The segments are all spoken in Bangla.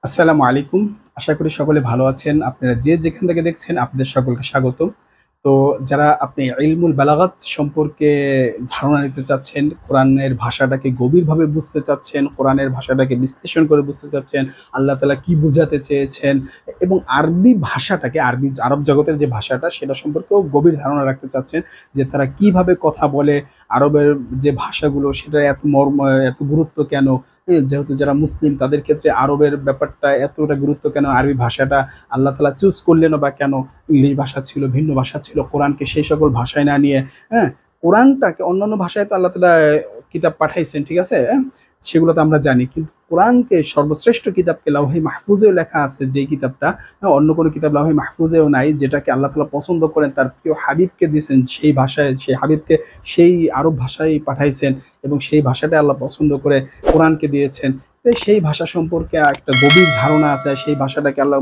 আসসালামু আলাইকুম। আশা করি সকলে ভালো আছেন। আপনারা যে যেখান থেকে দেখছেন আপনাদের সকলকে স্বাগতম। তো যারা আপনি ইলমুল বালাগাত সম্পর্কে ধারণা নিতে চাচ্ছেন, কোরআনের ভাষাটাকে গভীরভাবে বুঝতে চাচ্ছেন, কোরআনের ভাষাটাকে বিশ্লেষণ করে বুঝতে চাচ্ছেন, আল্লাহ তাআলা কি বুঝাতে চেয়েছেন এবং আরবি ভাষাটাকে আরব জগতের যে ভাষাটা সেটা সম্পর্কেও গভীর ধারণা রাখতে চাচ্ছেন যে তারা কিভাবে কথা বলে, আরবের যে ভাষাগুলো সেটার এত মর্ম এত গুরুত্ব কেন? যেহেতু যারা মুসলিম তাদের ক্ষেত্রে আরবের ব্যাপারটা এতটা গুরুত্ব কেন? আরবি ভাষাটা আল্লাহ তাআলা চুজ করলেনও বা কেন? ইংলিশ ভাষা ছিল, ভিন্ন ভাষা ছিল। কোরআনকে সেই সকল ভাষায় না নিয়ে, হ্যাঁ? কোরআনটাকে অন্যান্য ভাষায় তো আল্লাহ তাআলা কিতাব পাঠাইছেন, ঠিক আছে? সেগুলো তো আমরা জানি। কিন্তু কোরআনকে সর্বশ্রেষ্ঠ কিতাবকে লাওহে মাহফুজেও লেখা আছে যেই কিতাবটা, অন্য কোনো কিতাব লাওহে মাহফুজেও নাই, যেটাকে আল্লাহ তাআলা পছন্দ করেন তার প্রিয় হাবিবকে দিয়েছেন সেই ভাষায়, সেই হাবিবকে সেই আরব ভাষায় পাঠাইছেন এবং সেই ভাষাটাই আল্লাহ পছন্দ করে কোরআনকে দিয়েছেন। তো সেই ভাষা সম্পর্কে একটা গভীর ধারণা আছে। সেই ভাষাটাকে আল্লাহ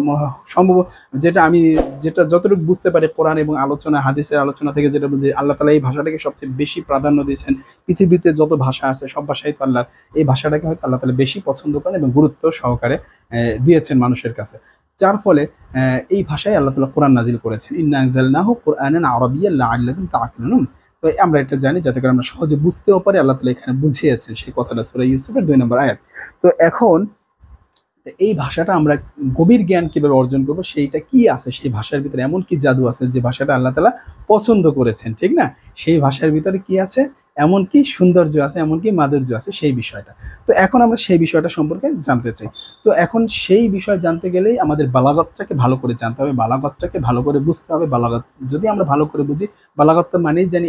সম্ভব যেটা আমি যেটা যতটুকু বুঝতে পারি কোরআন এবং আলোচনা, হাদিসের আলোচনা থেকে যেটা বুঝি, আল্লাহ তাআলা এই ভাষাটাকে সবচেয়ে বেশি প্রাধান্য দিয়েছেন। পৃথিবীতে যত ভাষা আছে সব ভাষাই তো আল্লাহর। এই ভাষাটাকে হয়তো আল্লাহ তাআলা বেশি পছন্দ করেন এবং গুরুত্ব সহকারে দিয়েছেন মানুষের কাছে। যার ফলে এই ভাষায় আল্লাহ তাআলা কোরআন নাজিল করেছেন। ইন্না আনজালনাহু কুরআনান আরাবিয়্যান লাআল্লাকুম তা'কিলুন। তো আমরা এটা জানি যাতে করে আমরা সহজে বুঝতেও পারি। আল্লাহ তাআলা এখানে বুঝিয়েছেন সেই কথাটা সূরা ইউসুফের ২ নম্বর আয়াত। তো এখন এই ভাষাটা আমরা গভীর জ্ঞান কিভাবে অর্জন করব, সেইটা কি আছে সেই ভাষার ভিতরে, এমন কি জাদু আছে যে ভাষাটা আল্লাহ তাআলা পছন্দ করেছেন, ঠিক না? সেই ভাষার ভিতরে কি আছে, এমন কি সৌন্দর্য আছে, এমন কি মাধুর্য আছে সেই বিষয়টা। তো এখন আমরা সেই বিষয়টা সম্পর্কে জানতে চাই। তো এখন সেই বিষয় জানতে গেলেই আমাদের বালাগাতটাকে ভালো করে জানতে হবে, বালাগাতটাকে ভালো করে বুঝতে হবে। বালাগাত যদি আমরা ভালো করে বুঝি, বালাগাত তো মানেই জানি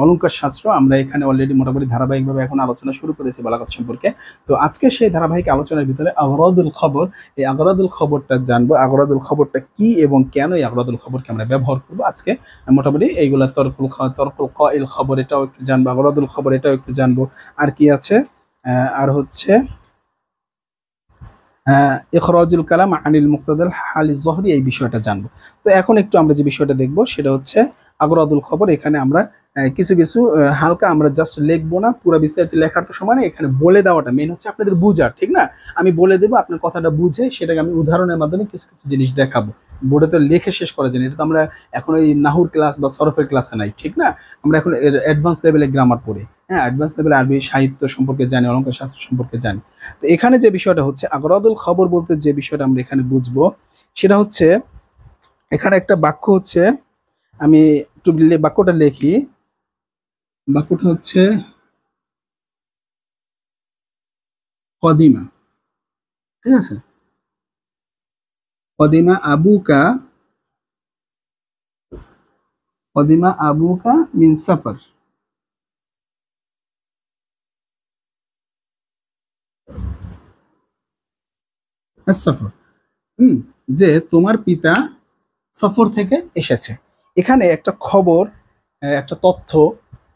অলংকার শাস্ত্র। আমরা এখানে অলরেডি মোটামুটি ধারাবাহিকভাবে এখন আলোচনা শুরু করেছি বালাগাত সম্পর্কে। তো আজকে সেই ধারাবাহিক আলোচনার ভিতরে আগরাদুল খবর, এই আগরাদুল খবরটা জানবো। আগরাদুল খবরটা কি এবং কেন এই আগরাদুল খবরকে আমরা ব্যবহার করবো আজকে মোটামুটি এইগুলা তরকুল কাইল খবর এটাও একটু জানবো, আগরাদুল খবর এটাও একটু জানবো। আর কি আছে, আর হচ্ছে ইখরাজুল কালাম আনিল মুক্তাদাল হালি জহরি, এই বিষয়টা জানবো। তো এখন একটু আমরা যে বিষয়টা দেখবো সেটা হচ্ছে আগরাদুল খবর। এখানে আমরা কিছু কিছু হালকা আমরা জাস্ট লিখবো না, পুরো বিস্তারিত লেখার তো সময় নেই, এখানে বলে দেওয়াটা মেন হচ্ছে আপনাদের বুঝার, ঠিক না? আমি বলে দেবো, আপনার কথাটা বুঝে সেটাকে আমি উদাহরণের মাধ্যমে কিছু কিছু জিনিস দেখাবো। বোর্ডে তো লিখে শেষ করা যায় না, এটা তো আমরা এখন ওই নাহুর ক্লাস বা সরফের ক্লাসে নাই, ঠিক না? আমরা এখন অ্যাডভান্স লেভেলে গ্রামার পড়ি, হ্যাঁ, অ্যাডভান্স লেভেলে আরবি সাহিত্য সম্পর্কে জানি, অলঙ্কার শাস্ত্র সম্পর্কে জানি। তো এখানে যে বিষয়টা হচ্ছে আগরাদুল খবর বলতে যে বিষয়টা আমরা এখানে বুঝবো সেটা হচ্ছে, এখানে একটা বাক্য হচ্ছে, আমি একটু বাক্যটা লিখি। বাক্যটা হচ্ছে কদিমা, ঠিক আছে? কদিমা আবুকা, কদিমা আবুকা মিন সাফার। সফর, হুম, যে তোমার পিতা সফর থেকে এসেছে। এখানে একটা খবর, একটা তথ্য,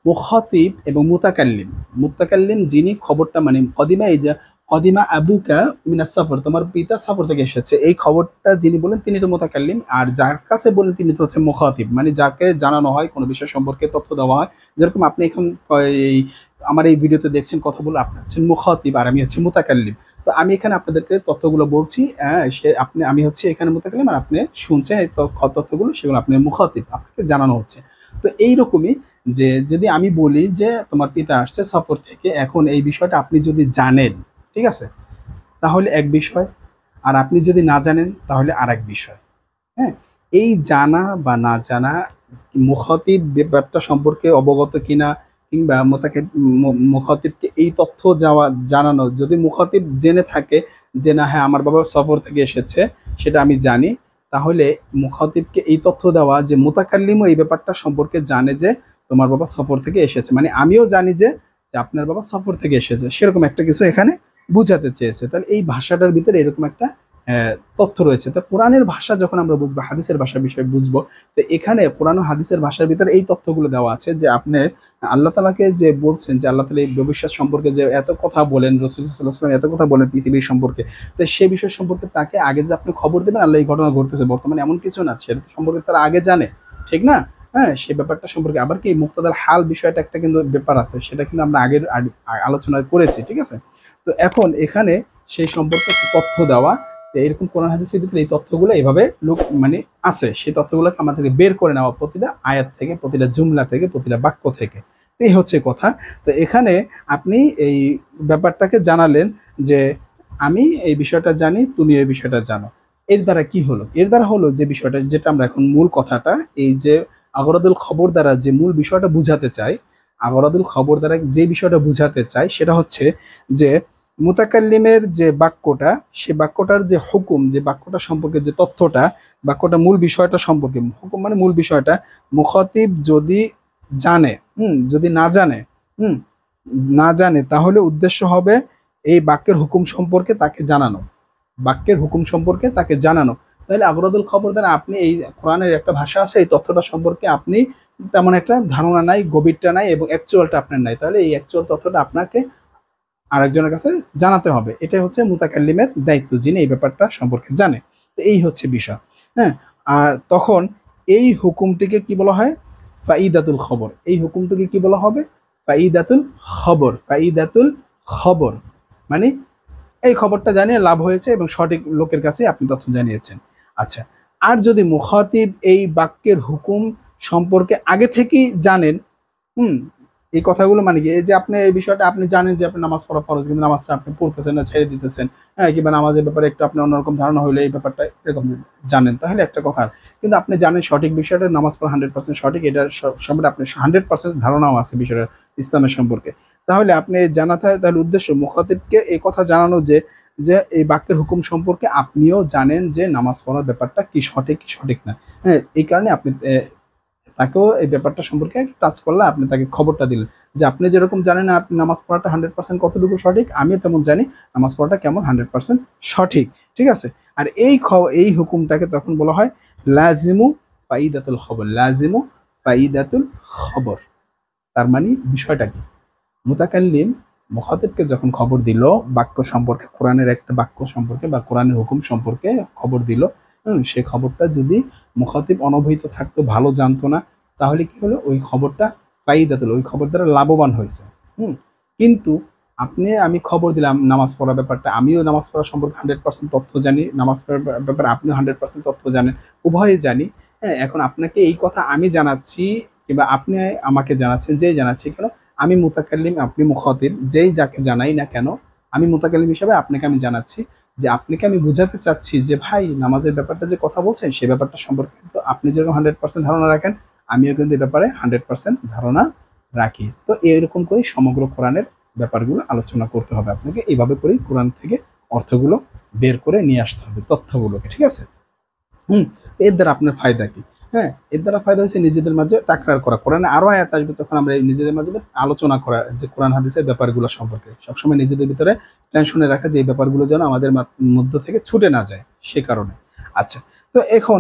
মুখাতিব এবং মুতাকাল্লিম, মুতাকাল্লিম যিনি খবরটা, মানে কদিমা, এই যে কদিমা আবুকা মিনাস সফর, তোমার পিতা সফর থেকে এসেছে, এই খবরটা যিনি বলেন তিনি তো মুতাকাল্লিম, আর যার কাছে বলেন তিনি তো হচ্ছে মুখাতিব, মানে যাকে জানানো হয় কোনো বিষয় সম্পর্কে তথ্য দেওয়া হয়। যেরকম আপনি এখন এই আমার এই ভিডিওতে দেখছেন কথা বলে, আপনি হচ্ছেন মুখাতিব আর আমি হচ্ছে মুতাকাল্লিম। তো আমি এখানে আপনাদেরকে তথ্যগুলো বলছি, সে আপনি, আমি হচ্ছে এখানে মুতাকাল্লিম আর আপনি শুনছেন এই তথ্যগুলো, সেগুলো আপনি মুখাতিব, আপনাকে জানানো হচ্ছে। তো এইরকমই যে যদি আমি বলি যে তোমার পিতা আসছে সফর থেকে, এখন এই বিষয়টা আপনি যদি জানেন, ঠিক আছে, তাহলে এক বিষয়, আর আপনি যদি না জানেন তাহলে আর এক বিষয়। হ্যাঁ, এই জানা বা না জানা, মুখাতিব ব্যাপারটা সম্পর্কে অবগত কিনা, কিংবা মুখাতিবকে এই তথ্য জানানো, যদি মুখাতিব জেনে থাকে যে না, হ্যাঁ আমার বাবা সফর থেকে এসেছে, সেটা আমি জানি, তাহলে মুখাতিবকে এই তথ্য দেওয়া যে মুতাকাল্লিমও এই ব্যাপারটা সম্পর্কে জানে যে তোমার বাবা সফর থেকে এসেছে, মানে আমিও জানি যে যে আপনার বাবা সফর থেকে এসেছে, সেরকম একটা কিছু এখানে বুঝাতে চেয়েছে। তাহলে এই ভাষাটার ভিতরে এরকম একটা তথ্য রয়েছে। তো কোরআনের ভাষা যখন আমরা বুঝবো, হাদিসের ভাষার বিষয় বুঝবো, তো এখানে কোরআন ও হাদিসের ভাষার ভিতরে এই তথ্যগুলো দেওয়া আছে যে আপনি আল্লাহ তাআলাকে যে বলছেন যে আল্লাহ তাআলা এই ভবিষ্যৎ সম্পর্কে যে এত কথা বলেন, রাসূল সাল্লাল্লাহু আলাইহি ওয়াসাল্লাম এত কথা বলেন পৃথিবীর সম্পর্কে, তো সেই বিষয় সম্পর্কে তাকে আগে যে আপনি খবর দেবেন আল্লাহ এই ঘটনা ঘটতেছে বর্তমানে, এমন কিছু না, সেটা সম্পর্কে তারা আগে জানে, ঠিক না? হ্যাঁ, সেই ব্যাপারটা সম্পর্কে আবার কি মুক্তাদার হাল বিষয়টা একটা কিন্তু ব্যাপার আছে, সেটা কিন্তু আমরা আগের আলোচনা করেছি, ঠিক আছে? তো এখন এখানে সেই সম্পর্কে তথ্য দেওয়া। এরকম কোরআন হাদিসের ভিতরে এই তথ্যগুলো এভাবে লোক মানে আছে, সেই তথ্যগুলোকে আমাদেরকে বের করে নেওয়া প্রতিটা আয়াত থেকে, প্রতিটা জুমলা থেকে, প্রতিটা বাক্য থেকে। এই হচ্ছে কথা। তো এখানে আপনি এই ব্যাপারটাকে জানালেন যে আমি এই বিষয়টা জানি, তুমি এই বিষয়টা জানো। এর দ্বারা কি হলো? এর দ্বারা হলো যে বিষয়টা, যেটা আমরা এখন মূল কথাটা, এই যে আগরাদুল খবর দ্বারা যে মূল বিষয়টা বুঝাতে চাই, আগরাদুল খবর দ্বারা যে বিষয়টা বুঝাতে চাই সেটা হচ্ছে যে মুতাকাল্লিমের যে বাক্যটা, সে বাক্যটার যে হুকুম, যে বাক্যটা সম্পর্কে যে তথ্যটা, বাক্যটা মূল বিষয়টা সম্পর্কে, হুকুম মানে মূল বিষয়টা মুখাতিব যদি জানে, যদি না জানে, হুম না জানে, তাহলে উদ্দেশ্য হবে এই বাক্যের হুকুম সম্পর্কে তাকে জানানো, বাক্যের হুকুম সম্পর্কে তাকে জানানো। তাহলে আগরাদুল খবর দ্বারা আপনি এই কোরআনের একটা ভাষা আছে, এই তথ্যটা সম্পর্কে আপনি তেমন একটা ধারণা নাই, গভীরটা নাই এবং অ্যাকচুয়ালটা আপনার নাই, তাহলে এই অ্যাকচুয়াল তথ্যটা আপনাকে আরেকজনের কাছে জানাতে হবে। এটাই হচ্ছে মুতাকাল্লিমের দায়িত্ব, যিনি এই ব্যাপারটা সম্পর্কে জানে। তো এই হচ্ছে বিষয়। হ্যাঁ, আর তখন এই হুকুমটিকে কি বলা হয়? ফাইদাতুল খবর। এই হুকুমটিকে কি বলা হবে? ফাইদাতুল খবর। ফাইদাতুল খবর মানে এই খবরটা জানিয়ে লাভ হয়েছে এবং সঠিক লোকের কাছে আপনি তথ্য জানিয়েছেন। আচ্ছা, আর যদি মুখাতিব এই বাক্যের হুকুম সম্পর্কে আগে থেকেই জানেন, হুম এই কথাগুলো মানে কি, এই যে আপনি এই বিষয়টা আপনি জানেন যে আপনি নামাজ পড়া ফরজ, কিন্তু নামাজটা আপনি পড়তেছেন না, ছেড়ে দিতেছেন, হ্যাঁ, কিংবা নামাজের ব্যাপারে একটু আপনি অন্যরকম ধারণা হলে এই ব্যাপারটা এরকম জানেন, তাহলে একটা কথা। কিন্তু আপনি জানেন সঠিক বিষয়টা, নামাজ পড়া 100% সঠিক, এটা সম্পর্কে আপনি 100% ধারণাও আছে বিষয়টা ইসলামের সম্পর্কে, তাহলে আপনি জানাতে হয়, তাহলে উদ্দেশ্য মুখাতিবকে এই কথা জানানো যে যে এই বাক্যের হুকুম সম্পর্কে আপনিও জানেন যে নামাজ পড়ার ব্যাপারটা কি সঠিক কি সঠিক না। হ্যাঁ, এই কারণে আপনি তাকেও এই ব্যাপারটা সম্পর্কে টাচ করলে আপনি তাকে খবরটা দিলেন যে আপনি যেরকম জানেন আপনি নামাজ পড়াটা 100% কতটুকু সঠিক, আমিও তেমন জানি নামাজ পড়াটা কেমন 100% সঠিক। ঠিক আছে? আর এই হুকুমটাকে তখন বলা হয় লাজিমু ফাইদাতুল খবর। লাজিমু ফাইদাতুল খবর। তার মানে বিষয়টা কি? মুতাকাল্লিম মুখাতিবকে যখন খবর দিল বাক্য সম্পর্কে, কোরআনের একটা বাক্য সম্পর্কে বা কোরআনের হুকুম সম্পর্কে খবর দিল, সেই খবরটা যদি মুখাতিব অনবহিত থাকতো, ভালো জানতো না, তাহলে কি হলো? ওই খবরটা ফাইদাতুল, ওই খবর দ্বারা লাভবান হয়েছে। কিন্তু আপনি আমি খবর দিলাম নামাজ পড়ার ব্যাপারটা, আমিও নামাজ পড়া সম্পর্কে 100% তথ্য জানি, নামাজ পড়ার ব্যাপারে আপনিও 100% তথ্য জানেন, উভয়ে জানি। হ্যাঁ, এখন আপনাকে এই কথা আমি জানাচ্ছি কিংবা আপনি আমাকে জানাচ্ছেন, যেই জানাচ্ছি কেন, আমি মুতাকাল্লিম, আপনি মুখাতিব, যেই যাকে জানাই না কেন, আমি মুতাকাল্লিম হিসাবে আপনাকে আমি জানাচ্ছি যে আপনাকে আমি বুঝাতে চাচ্ছি যে ভাই নামাজের ব্যাপারটা যে কথা বলছেন সে ব্যাপারটা সম্পর্কে কিন্তু আপনি যেরকম 100% ধারণা রাখেন, আমিও কিন্তু এ ব্যাপারে 100% ধারণা রাখি। তো এরকম করেই সমগ্র কোরআনের ব্যাপারগুলো আলোচনা করতে হবে আপনাকে, এইভাবে করেই কোরআন থেকে অর্থগুলো বের করে নিয়ে আসতে হবে, তথ্যগুলোকে। ঠিক আছে? এর দ্বারা আপনার ফায়দা কি? হ্যাঁ, এর দ্বারা ফায়দা হচ্ছে নিজেদের মাঝে তাকরার করা। কোরআনে আরো আয়াত আসবে, তখন আমরা এই নিজেদের মাঝে আলোচনা করা যে কোরআন হাদিসের ব্যাপারগুলো সম্পর্কে সবসময় নিজেদের ভিতরে টেনশনে রাখা, যে এই ব্যাপারগুলো যেন আমাদের মধ্য থেকে ছুটে না যায়, সে কারণে। আচ্ছা, তো এখন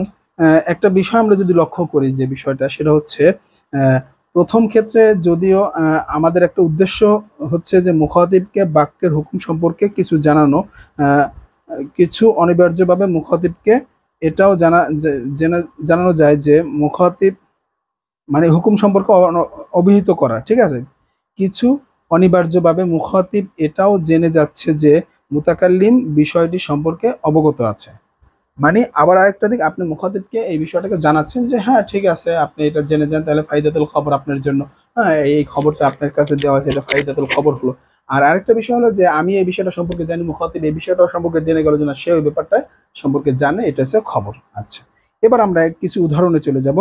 একটা বিষয় আমরা যদি লক্ষ্য করি, যে বিষয়টা সেটা হচ্ছে প্রথম ক্ষেত্রে যদিও আমাদের একটা উদ্দেশ্য হচ্ছে যে মুখাতিবকে বাক্যের হুকুম সম্পর্কে কিছু জানানো, কিছু অনিবার্যভাবে মুখাতিবকে এটাও জানানো যায় যে মুখাতিব মানে হুকুম সম্পর্কে অবহিত করা। ঠিক আছে? কিছু অনিবার্যভাবে মুখাতিব এটাও জেনে যাচ্ছে যে মুতাকাল্লিম বিষয়টি সম্পর্কে অবগত আছে। মানে আবার আরেকটা দিক, আপনি মুখাতিবকে এই বিষয়টাকে জানাচ্ছেন যে হ্যাঁ ঠিক আছে, আপনি এটা জেনে যান, তাহলে ফাইদাতুল খবর আপনার জন্য। হ্যাঁ, এই খবরটা আপনার কাছে দেওয়া আছে, এটা ফাইদাতুল খবর হলো। আর আরেকটা বিষয় হলো যে আমি এই বিষয়টা সম্পর্কে জানি, মুখাতিব এই বিষয়টা সম্পর্কে জেনে গেল যে না সে ওই ব্যাপারটা সম্পর্কে জানে, এটা হচ্ছে খবর। আচ্ছা, এবার আমরা কিছু উদাহরণে চলে যাব।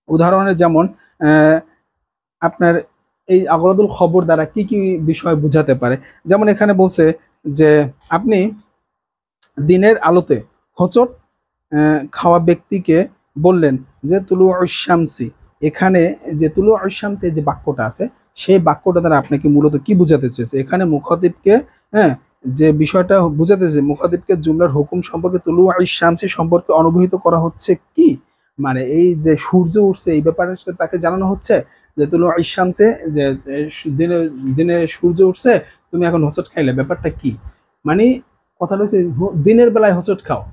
উদাহরণে যেমন আপনার এই আগরাদুল খবর দ্বারা কি কি বিষয় বোঝাতে পারে। যেমন এখানে বলছে যে আপনি দিনের আলোতে হোঁচট খাওয়া ব্যক্তিকে বললেন যে তুলু শামসি। এখানে যে তুলু শামসি যে বাক্যটা আছে, সেই বাক্যটা দ্বারা আপনাকে মূলত কি বোঝাতে চেয়েছে? এখানে মুখাতিবকে, হ্যাঁ, যে বিষয়টা বোঝাতে চেয়েছে, মুখাতিবকে জুমলার হুকুম সম্পর্কে তুলু শামসি সম্পর্কে অনুভূত করা হচ্ছে কি, মানে এই যে সূর্য উঠছে এই ব্যাপারে তাকে জানানো হচ্ছে যে তুলু শামসি, যে দিনে দিনে সূর্য উঠছে, তুমি এখন হোঁচট খাইলে, ব্যাপারটা কি? মানে কথা হচ্ছে দিনের বেলায় হোঁচট খাও,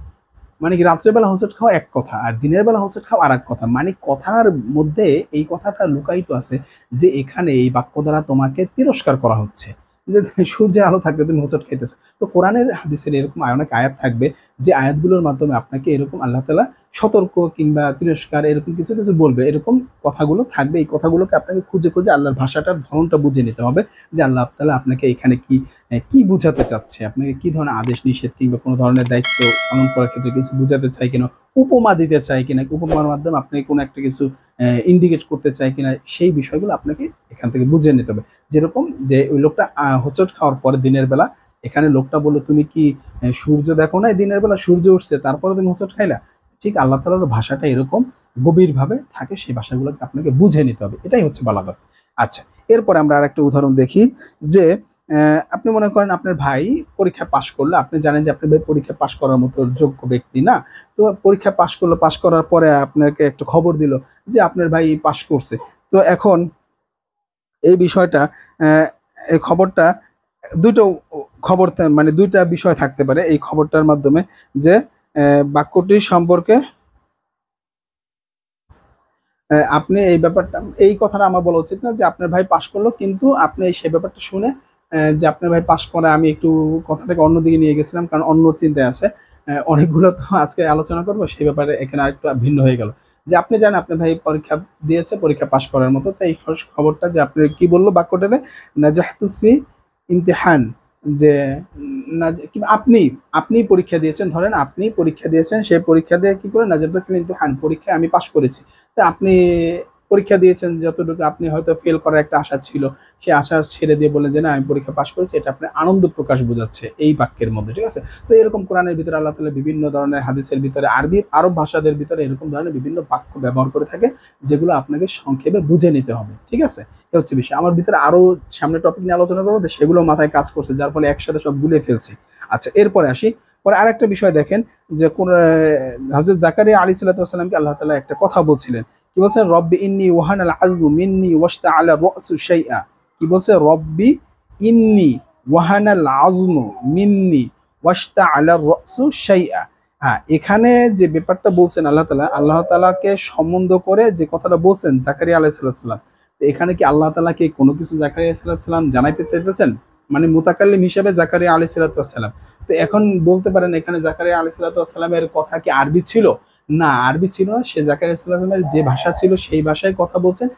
মানে কি রাত্রের বেলা হোঁচট খাওয়া এক কথা, আর দিনের বেলা হোঁচট খাওয়া আর এক কথা। মানে কথার মধ্যে এই কথাটা লুকায়িত আছে যে এখানে এই বাক্য দ্বারা তোমাকে তিরস্কার করা হচ্ছে, যে সূর্যের আলো থাকতে তুমি হোঁচট খাইতেছো। তো কোরআনের হাদিসের এরকম অনেক আয়াত থাকবে যে আয়াতগুলোর মাধ্যমে আপনাকে এরকম আল্লাহ তাআলা সতর্ক কিংবা তিরস্কার এরকম কিছু কিছু বলবে, এরকম কথাগুলো থাকবে। এই কথাগুলোকে আপনাকে খুঁজে খুঁজে আল্লাহর ভাষাটার ধরনটা বুঝে নিতে হবে যে আল্লাহ তাআলা আপনাকে এখানে কি বুঝাতে চাচ্ছে, আপনাকে কি ধরনের আদেশ নিষেধ কিংবা কোনো ধরনের দায়িত্ব পালন করার ক্ষেত্রে কিছু বুঝাতে চায় কিনা, উপমা দিতে চায় কিনা, উপমার মাধ্যমে আপনি কোনো একটা কিছু ইন্ডিকেট করতে চায় কিনা, সেই বিষয়গুলো আপনাকে এখান থেকে বুঝে নিতে হবে। যেরকম যে ওই লোকটা হোঁচট খাওয়ার পরে দিনের বেলা এখানে লোকটা বললো তুমি কি সূর্য দেখো না, দিনের বেলা সূর্য উঠছে তারপরে তুমি হোঁচট খাইলা, ঠিক আল্লাহ তাআলার ভাষাটা এরকম গভীরভাবে থাকে, সেই ভাষাগুলোকে আপনাকে বুঝে নিতে হবে। এটাই হচ্ছে বালাগাত। আচ্ছা, এরপরে আমরা আরেকটা উদাহরণ দেখি যে আপনি মনে করেন আপনার ভাই পরীক্ষা পাশ করলো, আপনি জানেন যে আপনার ভাই পরীক্ষা পাশ করার মতো যোগ্য ব্যক্তি না। তো পরীক্ষা পাশ করলো, পাশ করার পরে আপনাকে একটা খবর দিল যে আপনার ভাই পাশ করছে। তো এখন এই বিষয়টা এই খবরটা দুটো খবর মানে দুইটা বিষয় থাকতে পারে এই খবরটার মাধ্যমে, যে বাক্যটি সম্পর্কে আপনি এই ব্যাপারটা, এই কথাটা আমার বলা উচিত না যে আপনার ভাই পাশ করলো, কিন্তু আপনি সেই ব্যাপারটা শুনে যে আপনার ভাই পাশ করে আমি একটু কথাটাকে অন্যদিকে নিয়ে গেছিলাম, কারণ অন্য চিন্তায় আছে। অনেকগুলো তো আজকে আলোচনা করবো, সেই ব্যাপারে এখানে আরেকটু ভিন্ন হয়ে গেল। যে আপনি জানেন আপনার ভাই পরীক্ষা দিয়েছে, পরীক্ষা পাশ করার মতো, তো এই খবরটা যে আপনি কি বললো বাক্যটাতে, নাজাহতু ফি ইমতিহান, যে আপনি আপনি পরীক্ষা দিয়েছেন, ধরেন আপনি পরীক্ষা দিয়েছেন, সেই পরীক্ষা দিয়ে কি করে নাজাহতু ফি ইমতিহান, পরীক্ষায় আমি পাশ করেছি। তা আপনি পরীক্ষা দিয়েছেন, যতটুকু আপনি হয়তো ফেল করার একটা আশা ছিল, সেই আশা ছেড়ে দিয়ে বলেন যে না আমি পরীক্ষা পাশ করেছি, এটা আপনার আনন্দ প্রকাশ বোঝাচ্ছে এই বাক্যের মধ্যে, ঠিক আছে। তো এরকম কোরআনের ভিতরে আল্লাহ তাআলা বিভিন্ন ধরনের হাদিসের ভিতরে আরব ভাষাদের ভিতরে এরকম ধরনের বিভিন্ন বাক্য ব্যবহার করে থাকে, যেগুলো আপনাকে সংক্ষেপে বুঝে নিতে হবে, ঠিক আছে। এ হচ্ছে বিষয়। আমার ভিতরে আরো সামনে টপিক নিয়ে আলোচনা করবো, সেগুলো মাথায় কাজ করছে, যার ফলে একসাথে সব গুলিয়ে ফেলছি। আচ্ছা, এরপরে আসি। পরে আরেকটা বিষয় দেখেন যে কোন হযরত জাকারিয়া আলাইহিস সালামকে আল্লাহ তাআলা একটা কথা বলছিলেন। কি বলছে? রব্বি ইন্নী ওয়াহানাল আযমু মিন্নি ওয়াশতাআলা রাসু শাইআ। কি বলছে? রব্বি ইন্নী ওয়াহানাল আযমু মিন্নি ওয়াশতাআলা রাসু শাইআ। হ্যাঁ, এখানে যে ব্যাপারটা বলছেন আল্লাহ তাআলাকে সম্বন্ধ করে যে কথাটা বলছেন জাকারিয়া আলাইহিস সালাম, তো এখানে কি আল্লাহ তাআলাকে কোনো কিছু জাকারিয়া আলাইহিস সালাম জানাইতে চাইতেছেন? মানে মুতাকাল্লিম হিসেবে জাকারিয়া আলাইহিস সালাম। তো এখন বলতে পারেন এখানে জাকারিয়া আলাইহিস সালামের কথা কি আরবি ছিল? না, আরবি ছিল না। সে জাকারিয়া সাল্লামের যে ভাষা ছিল সেই ভাষায় কথা বলছেন।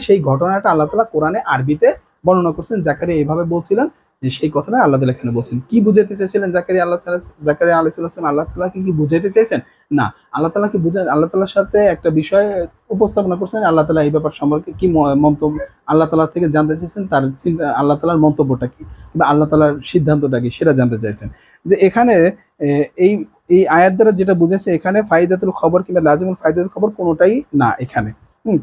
সেই ঘটনাটা আল্লাহ তাআলা কোরআনে আরবিতে বর্ণনা করছেন। জাকারিয়া এইভাবে বলছিলেন, যে সেই কথাটা আল্লাহ তাআলা এখানে বলছেন। কি বুঝাইতে চাইছিলেন জাকারিয়া আলাইহিস সালাম? আল্লাহ তাআলাকে কি বুঝাইতে চাইছেন? না, আল্লাহ তাআলাকে আল্লাহ তাআলার সাথে একটা বিষয় উপস্থাপনা করছেন। আল্লাহ তাআলা এই ব্যাপার সম্পর্কে কি মন্তব্য আল্লাহ তাআলার থেকে জানতে চাইছেন, তার চিন্তা, আল্লাহ তাআলার মন্তব্যটা কি বা আল্লাহ তাআলার সিদ্ধান্তটা কি, সেটা জানতে চাইছেন। যে এখানে এই এই আয়াত দ্বারা যেটা বুঝেছে, এখানে ফায়দাতুল খবর কিংবা লাজিমুল ফায়দাতুল খবর কোনোটাই না এখানে।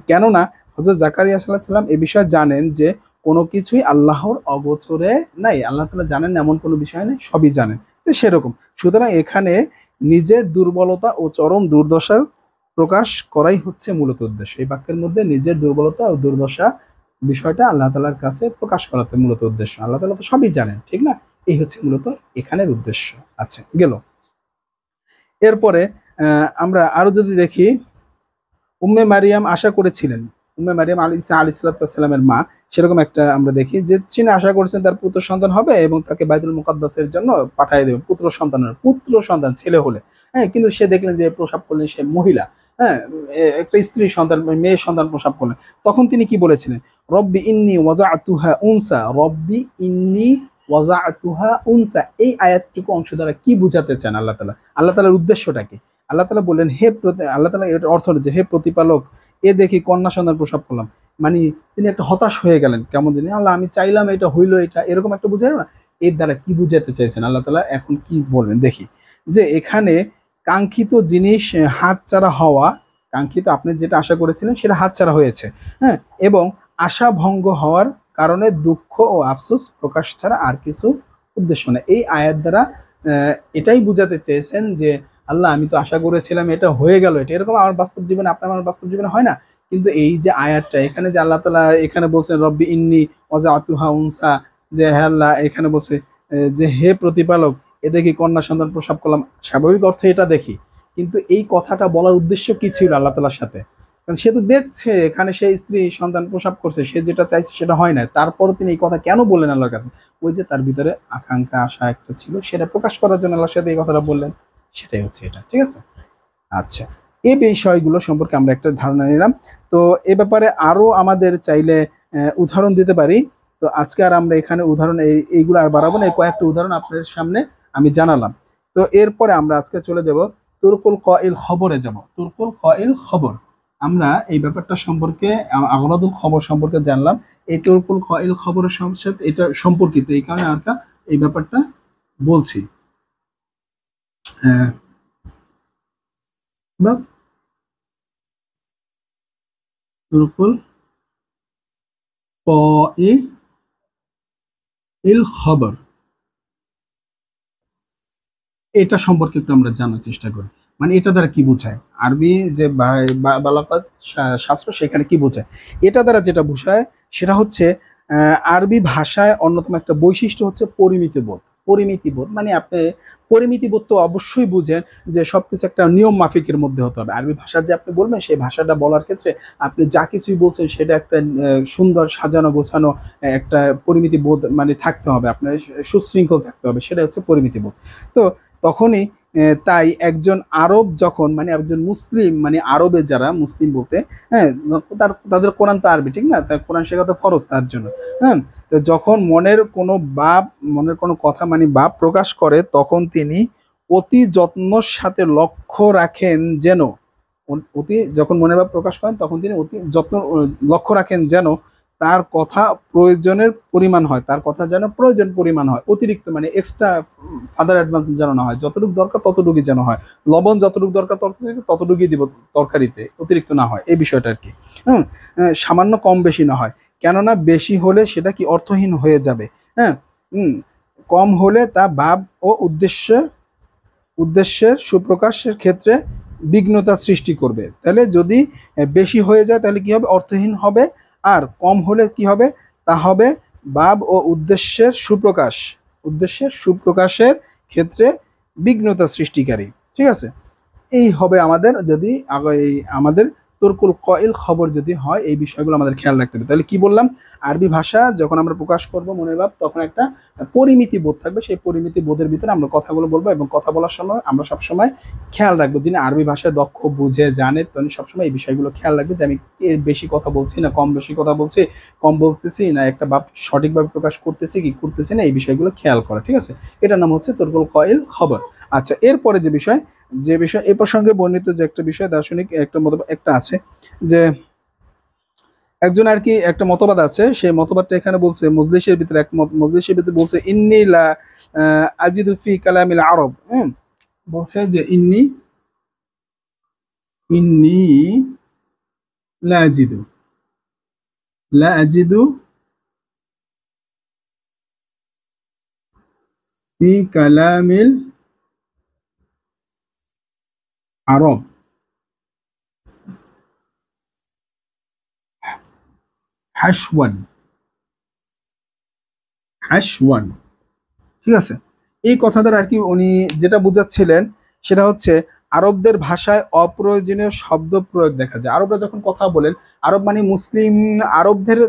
কেননা হযরত জাকারিয়া সাল্লাল্লাহু আলাইহি সাল্লাম এই বিষয়ে জানেন যে কোনো কিছুই আল্লাহর অগোচরে নাই, আল্লাহ তাআলা জানেন এমন কোনো বিষয় নেই, সবই জানেন। তো সেরকম, সুতরাং এখানে নিজের দুর্বলতা ও চরম দুর্দশার প্রকাশ করাই হচ্ছে মূলত উদ্দেশ্য। এই বাক্যের মধ্যে নিজের দুর্বলতা ও দুর্দশা বিষয়টা আল্লাহ তাআলার কাছে প্রকাশ করাতে মূলত উদ্দেশ্য। আল্লাহ তাআলা তো সবই জানেন, ঠিক না? এই হচ্ছে মূলত এখানের উদ্দেশ্য। আচ্ছা, গেল। এরপরে আমরা আরো যদি দেখি, উম্মে মারিয়াম আশা করেছিলেন, উম্মে মারিয়াম ঈসা আলাইহিস সালামের মা, সেরকম একটা আমরা দেখি যে তিনি আশা করেছেন তার পুত্র সন্তান হবে এবং তাকে বাইতুল মুকাদ্দাসের জন্য পাঠিয়ে দেবেন, পুত্র সন্তান ছেলে হলে। হ্যাঁ, কিন্তু সে দেখলেন যে প্রসব করলেন সে মহিলা, হ্যাঁ, একটা স্ত্রী সন্তান, মেয়ে সন্তান প্রসব করলেন। তখন তিনি কি বলেছিলেন? রব্বি ইন্নী ওয়াজাতুহা উনসা, রব্বি ইন্নী ওয়াজাতুহা উনসা। এই আয়াতটুকু অংশ দ্বারা কি বুঝাতে চান আল্লাহ তাআলা? আল্লাহ তাআলার উদ্দেশ্যটা কি? আল্লাহ তাআলা বললেন, আল্লাহ তাআলা এর অর্থ হলো যে হে প্রতিপালক, এ দেখি কন্যা সন্তান প্রসব করলাম। মানে তিনি একটা হতাশ হয়ে গেলেন, কেমন জানি, আল্লাহ আমি চাইলাম এটা হইলো, এটা এরকম একটা বুঝায় না। এর দ্বারা কি বুঝাতে চাইছেন আল্লাহ তাআলা এখন কি বলবেন দেখি। যে এখানে কাঙ্ক্ষিত জিনিস হাতছাড়া হওয়া, কাঙ্ক্ষিত আপনি যেটা আশা করেছিলেন সেটা হাতছাড়া হয়েছে, হ্যাঁ, এবং আশা ভঙ্গ হওয়ার কারণে দুঃখ ও আফসোস প্রকাশ ছাড়া আর কিছু উদ্দেশ্য না। এই আয়াত দ্বারা এটাই বুঝাতে চেয়েছেন যে আল্লাহ আমি তো আশা করেছিলাম এটা হয়ে গেল, এটা এরকম আমার বাস্তব জীবনে, আপনার আমার বাস্তব জীবনে হয় না। কিন্তু এই যে আয়াতটা এখানে যে আল্লাহ তাআলা এখানে বলছেন রব্বি ইন্নী ওয়াজাতুহা উনসা, যে হে আল্লাহ, এখানে বলছে যে হে প্রতিপালক, এ দেখি কন্যা সন্তান প্রসব করলাম, স্বাভাবিক অর্থে এটা দেখি। কিন্তু এই কথাটা বলার উদ্দেশ্য কি ছিল আল্লাহ তাআলার সাথে? কারণ সে তো দেখছে এখানে সে স্ত্রী সন্তান প্রসব করছে, সে যেটা চাইছে সেটা হয় না, তারপরও তিনি এই কথা কেন বললেন আল্লাহর কাছে? ওই যে তার ভিতরে আকাঙ্ক্ষা আশা একটা ছিল, সেটা প্রকাশ করার জন্য আল্লাহর সাথে এই কথাটা বললেন। সেটাই হচ্ছে এটা, ঠিক আছে? আচ্ছা, এই বিষয়গুলো সম্পর্কে আমরা একটা ধারণা নিলাম। তো এ ব্যাপারে আরো আমাদের চাইলে উদাহরণ দিতে পারি। তো আজকে আর আমরা এখানে উদাহরণ এইগুলো আর বাড়াবো না, এই কয়েকটা উদাহরণ আপনাদের সামনে আমি জানালাম। তো এরপরে আমরা আজকে চলে যাব তুরকুল কইল খবরে যাব। তুরকুল কইল খবর, আমরা এই ব্যাপারটা সম্পর্কে আগরাদুল খবর সম্পর্কে জানলাম। এই তুরকুল কইল খবরের সাথে এটা সম্পর্কিত, এই কারণে আমরা এই ব্যাপারটা বলছি। আহ, বা তুরকুল কইল খবর, এটা সম্পর্কে একটু আমরা জানার চেষ্টা করি। মানে এটা দ্বারা কি বোঝায়, আরবি যে বালাকাত শাস্ত্র, সেখানে কি বোঝায়? এটা দ্বারা যেটা বোঝায় সেটা হচ্ছে আরবি ভাষায় অন্যতম একটা বৈশিষ্ট্য হচ্ছে পরিমিতি বোধ। পরিমিতি বোধ মানে আপনি পরিমিতি বোধ তো অবশ্যই বুঝেন যে সবকিছু একটা নিয়ম মাফিকের মধ্যে হতে হবে। আরবি ভাষা যে আপনি বলবেন, সেই ভাষাটা বলার ক্ষেত্রে আপনি যা কিছুই বলছেন সেটা একটা সুন্দর সাজানো গোছানো একটা পরিমিতি বোধ মানে থাকতে হবে, আপনার সুশৃঙ্খল থাকতে হবে, সেটা হচ্ছে পরিমিতি বোধ। তো তখনই তাই একজন আরব যখন মানে একজন মুসলিম মানে আরবে যারা মুসলিম বলতে, হ্যাঁ, তাদের কোরআন তো আরবি, ঠিক না? তার কোরআন শেখা তো ফরজ তার জন্য। হ্যাঁ, তো যখন মনের কোনো কথা মানে ভাব প্রকাশ করে, তখন তিনি অতি যত্নর সাথে লক্ষ্য রাখেন যেন যখন মনের ভাব প্রকাশ করেন তখন তিনি অতি যত্ন লক্ষ্য রাখেন যেন তার কথা প্রয়োজনের পরিমাণ হয়, তার কথা যেন প্রয়োজন পরিমাণ হয়, অতিরিক্ত মানে এক্সট্রা ফাদার অ্যাডভান্স যেন না হয়, যতটুকু দরকার ততটুকুই যেন হয়, লবণ যতটুকু দরকার ততটুকুই দিব তরকারিতে, অতিরিক্ত না হয়, এই বিষয়টা আর কি। হ্যাঁ, সামান্য কম বেশি না হয়, কেননা বেশি হলে সেটা কি অর্থহীন হয়ে যাবে। হ্যাঁ, হুম, কম হলে তা ভাব ও উদ্দেশ্যের সুপ্রকাশের ক্ষেত্রে বিঘ্নতা সৃষ্টি করবে। তাহলে যদি বেশি হয়ে যায় তাহলে কি হবে? অর্থহীন হবে। আর কম হলে কি হবে? তা হবে ভাব ও উদ্দেশ্যের সুপ্রকাশের ক্ষেত্রে বিঘ্নতা সৃষ্টিকারী। ঠিক আছে? এই হবে আমাদের যদি এই আমাদের তুরকুল কইল খবর যদি হয়, এই বিষয়গুলো আমাদের খেয়াল রাখতে হবে। তাহলে কি বললাম? আরবি ভাষা যখন আমরা প্রকাশ করব মনের ভাব, তখন একটা পরিমিতি বোধ থাকবে, সেই পরিমিতি বোধের ভিতরে আমরা কথাগুলো বলবো, এবং কথা বলার সময় আমরা সবসময় খেয়াল রাখবো, যিনি আরবি ভাষায় দক্ষ, বুঝে জানে, তিনি সবসময় এই বিষয়গুলো খেয়াল রাখবে যে আমি বেশি কথা বলছি না কম বেশি কথা বলছি, কম বলতেছি না একটা ভাব সঠিকভাবে প্রকাশ করতেছি কি করতেছি না, এই বিষয়গুলো খেয়াল করা। ঠিক আছে? এটার নাম হচ্ছে তুরকুল কইল খবর। আচ্ছা, এরপরে যে বিষয় এই প্রসঙ্গে বর্ণিত যে একটা বিষয় দার্শনিক একটা মতবাদ একটা আছে, যে একজন আর কি একটা মতবাদ আছে, সেই মতবাদটা এখানে বলছে মজলিসের ভিতরে বলছে ইন্নি লা আজিদু ফি কালামিল আরব। বলছে যে ইন্নি লা আজিদু লা আজিদু ফি কালামিল আরব হাসওয়ান হাসওয়ান। ঠিক আছে? এই কথা দ্বারা আর কি উনি যেটা বুঝাচ্ছিলেন সেটা হচ্ছে আরবদের ভাষায় অপ্রয়োজনীয় শব্দ প্রয়োগ দেখা যায়। আরবরা যখন কথা বলেন, আরব মানে মুসলিম আরবদের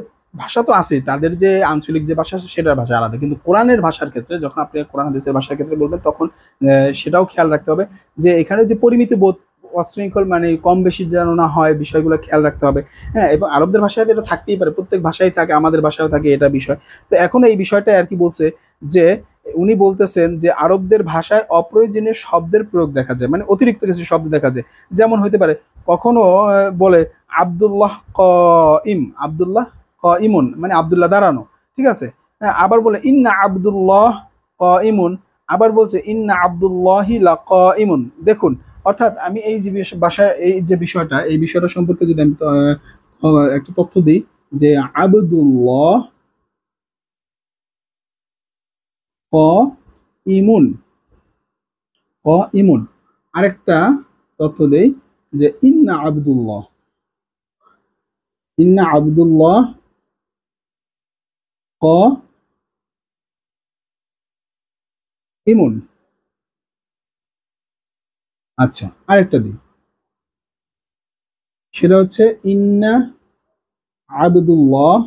ভাষা তো আছেই, তাদের যে আঞ্চলিক যে ভাষা আছে সেটার ভাষা আলাদা, কিন্তু কোরআনের ভাষার ক্ষেত্রে যখন আপনি কোরআন হাদিসের ভাষার ক্ষেত্রে বলবেন, তখন সেটাও খেয়াল রাখতে হবে যে এখানে যে পরিমিতি বোধ, অশৃঙ্খল মানে কম বেশি যেন না হয়, বিষয়গুলো খেয়াল রাখতে হবে। হ্যাঁ, এবং আরবদের ভাষায় এটা থাকতেই পারে, প্রত্যেক ভাষায় থাকে, আমাদের ভাষায় থাকে, এটা বিষয়। তো এখন এই বিষয়টা আর কি বলছে যে উনি বলতেছেন যে আরবদের ভাষায় অপ্রয়োজনীয় শব্দের প্রয়োগ দেখা যায়, মানে অতিরিক্ত কিছু শব্দ দেখা যায়। যেমন হইতে পারে কখনো বলে আব্দুল্লাহ আব্দুল্লাহ ইমুন মানে আব্দুল্লাহ দাঁড়ানো। ঠিক আছে? হ্যাঁ, আবার বলে ইন্না আব্দুল্লাহ ইমুন, আবার বলছে ইন্না আব্দুল্লাহি লা ইমুন। দেখুন, অর্থাৎ আমি এই যে ভাষায় এই যে বিষয়টা, এই বিষয়টা সম্পর্কে যদি আমি একটা তথ্য দিই, যে আবদুল্লাহ ক ইমুন ইমুন। আরেকটা তথ্য দেই, যে ইন্না আব্দুল্লাহ ক ইমুন। আচ্ছা, আরেকটা দিই, সেটা হচ্ছে ইন্না আবদুল্লাহ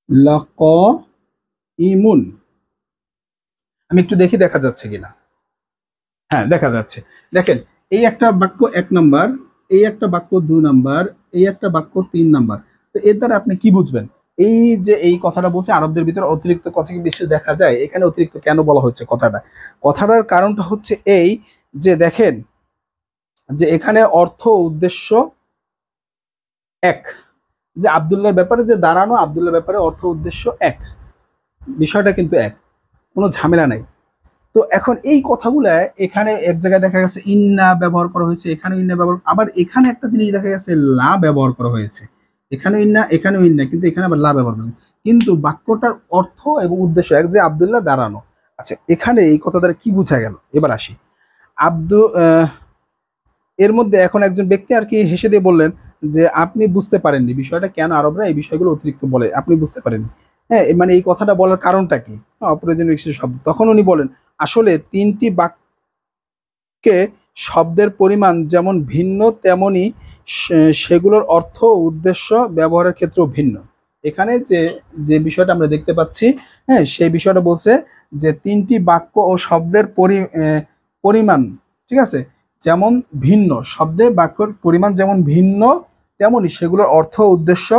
লাকাইমুন। আমি একটু দেখি দেখা যাচ্ছে কিনা। হ্যাঁ, দেখা যাচ্ছে। দেখেন, এই একটা বাক্য 1 নাম্বার, এই একটা বাক্য 2 নাম্বার, এই একটা বাক্য 3 নাম্বার। তো এর দ্বারা আপনি কি বুঝবেন? এই যে এই কথাটা বলছে আরবদের ভিতরে অতিরিক্ত কথা কি বেশি দেখা যায়, এখানে অতিরিক্ত কেন বলা হচ্ছে কথাটা? কথাটার কারণটা হচ্ছে এই যে দেখেন, যে এখানে অর্থ উদ্দেশ্য এক। যে আব্দুল্লাহর ব্যাপারে যে দাঁড়ানো, আব্দুল্লাহর ব্যাপারে অর্থ উদ্দেশ্য এক, বিষয়টা কিন্তু এক, কোনো ঝামেলা নাই। তো এখন এই কথাগুলা এখানে এক জায়গায় দেখা গেছে ইন্না ব্যবহার করা হয়েছে, এখানেও ইন্না ব্যবহার, আবার এখানে একটা জিনিস দেখা গেছে লা ব্যবহার করা হয়েছে, এখানেও ইন্না এখানেও ইন্না, কিন্তু এখানে আবার লা ব্যবহার করা হয়েছে। কিন্তু বাক্যটার অর্থ এবং উদ্দেশ্য এক, যে আব্দুল্লাহ দাঁড়ানো। আচ্ছা, এখানে এই কথা দ্বারা কি বোঝা গেল? এবার আসি। আব্দু এর মধ্যে এখন একজন ব্যক্তি আর কি হেসে দিয়ে বললেন যে আপনি বুঝতে পারেননি বিষয়টা, কেন আরবরা এই বিষয়গুলো অতিরিক্ত বলে, আপনি বুঝতে পারেননি। হ্যাঁ, মানে এই কথাটা বলার কারণটা কি? অপ্রয়োজনীয় কিছু শব্দ। তখন উনি বলেন আসলে 3টি বাক্যে শব্দের পরিমাণ যেমন ভিন্ন, তেমনি সেগুলোর অর্থ ও উদ্দেশ্য ব্যবহারের ক্ষেত্রেও ভিন্ন। এখানে যে যে বিষয়টা আমরা দেখতে পাচ্ছি, হ্যাঁ, সেই বিষয়টা বলছে যে 3টি বাক্য ও শব্দের পরিমাণ, ঠিক আছে, যেমন ভিন্ন, শব্দে বাক্যের পরিমাণ যেমন ভিন্ন, তেমনি সেগুলোর অর্থ ও উদ্দেশ্য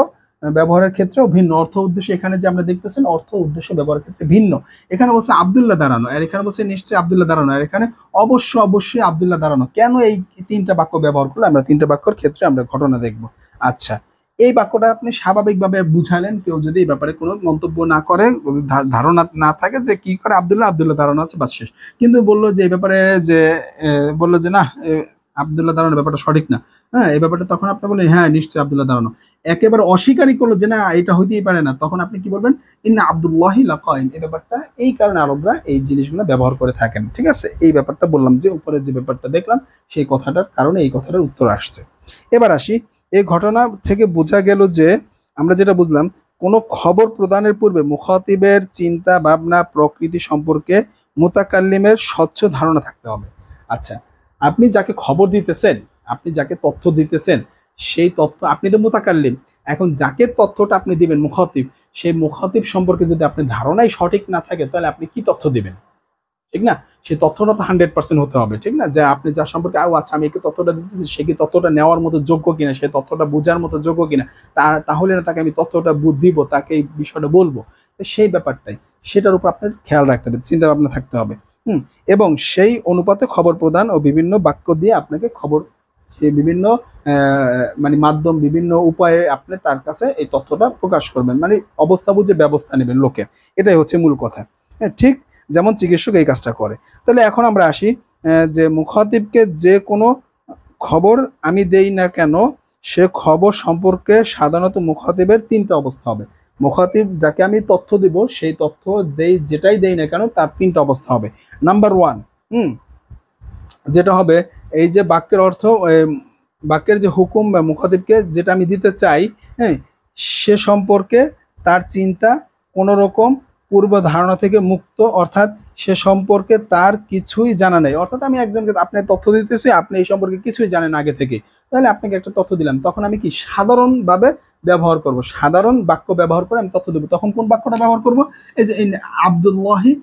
ব্যবহারের ক্ষেত্রেও ভিন্ন। অর্থ উদ্দেশ্য এখানে যে আমরা দেখতেছেন, অর্থ উদ্দেশ্য ব্যবহারের ক্ষেত্রে ভিন্ন। এখানে বলছে আব্দুল্লাহ দাঁড়ানো, আর এখানে বলছে নিশ্চয়ই আব্দুল্লাহ দাঁড়ানো, আর এখানে অবশ্যই আব্দুল্লাহ দাঁড়ানো। কেন এই 3টা বাক্য ব্যবহার করলো? আমরা 3টা বাক্যর ক্ষেত্রে আমরা ঘটনা দেখব। আচ্ছা, এই বাক্যটা আপনি স্বাভাবিকভাবে বুঝালেন, কেউ যদি এই ব্যাপারে কোনো মন্তব্য না করে, ধারণা না থাকে যে কি করে আব্দুল্লাহ দাঁড়ানো আছে, বাস শেষ। কিন্তু বললো যে এই ব্যাপারে যে বললো যে না, আব্দুল্লাহ দাঁড়ানোর ব্যাপারটা সঠিক না। হ্যাঁ, এই ব্যাপারটা তখন আপনি বললেন হ্যাঁ নিশ্চয়ই আব্দুল্লাহ দাঁড়ানো, একেবারে অস্বীকারই করলো যে না এটা হইতেই পারে না, তখন আপনি কি বলবেন? ইন্না আব্দুল্লাহি লাকাইম। এই ব্যাপারটা এই কারণে আরবরা এই জিনিসগুলো ব্যবহার করে থাকেন, ঠিক আছে? এই ব্যাপারটা বললাম, যে উপরে যে ব্যাপারটা দেখলাম সেই কথাটার কারণে এই কথাটার উত্তর আসছে। এবার আসি, এই ঘটনা থেকে বোঝা গেল যে আমরা যেটা বুঝলাম, কোনো খবর প্রদানের পূর্বে মুখাতিবের চিন্তা ভাবনা প্রকৃতি সম্পর্কে মুতাকাল্লিমের স্বচ্ছ ধারণা থাকতে হবে। আচ্ছা, আপনি যাকে খবর দিতেছেন, আপনি যাকে তথ্য দিতেছেন, সেই তথ্য, আপনি তো মুতাকাল্লিম, এখন যাকে তথ্যটা আপনি দিবেন মুখাতিব, সেই মুখাতিব সম্পর্কে যদি আপনার ধারণাই সঠিক না থাকে, তাহলে আপনি কি তথ্য দিবেন? ঠিক না? সেই তথ্যটা তো 100% হতে হবে, ঠিক না? যে আপনি যার সম্পর্কে আচ্ছা আমি একে তথ্যটা দিতেছি, সে কি তথ্যটা নেওয়ার মতো যোগ্য কিনা, সে তথ্যটা বোঝার মতো যোগ্য কিনা, তাহলে না তাকে আমি তথ্যটা দিব, তাকে এই বিষয়টা বলবো। তো সেই ব্যাপারটাই, সেটার উপর আপনার খেয়াল রাখতে হবে, চিন্তা ভাবনা থাকতে হবে। হুম। এবং সেই অনুপাতে খবর প্রদান ও বিভিন্ন বাক্য দিয়ে আপনাকে খবর, সে বিভিন্ন মানে মাধ্যম, বিভিন্ন উপায়ে আপনি তার কাছে এই তথ্যটা প্রকাশ করবেন, মানে অবস্থা বুঝে ব্যবস্থা নেবেন লোকের। এটাই হচ্ছে মূল কথা। হ্যাঁ, ঠিক যেমন চিকিৎসক এই কাজটা করে। তাহলে এখন আমরা আসি, যে মুখাতিবকে যে কোনো খবর আমি দেই না কেন, সে খবর সম্পর্কে সাধারণত মুখাতিবের 3টা অবস্থা হবে। মুখাতিব যাকে আমি তথ্য দিব, সেই তথ্য দেই, যেটাই দেই না কেন, তার 3টা অবস্থা হবে। নাম্বার 1, যেটা হবে, এই যে বাক্যের অর্থ, বাক্যের যে হুকুম বা মুখাতিবকে যেটা আমি দিতে চাই, হ্যাঁ, সে সম্পর্কে তার চিন্তা কোনো রকম পূর্ব ধারণা থেকে মুক্ত, অর্থাৎ সে সম্পর্কে তার কিছুই জানা নেই। অর্থাৎ আমি একজনকে আপনি তথ্য দিতেছি, আপনি এই সম্পর্কে কিছুই জানেন আগে থেকে, তাহলে আপনাকে একটা তথ্য দিলাম, তখন আমি কি সাধারণভাবে ব্যবহার করব, সাধারণ বাক্য ব্যবহার করে আমি তথ্য দেবো। তখন কোন বাক্যটা ব্যবহার করব? এই যে আব্দুল্লাহি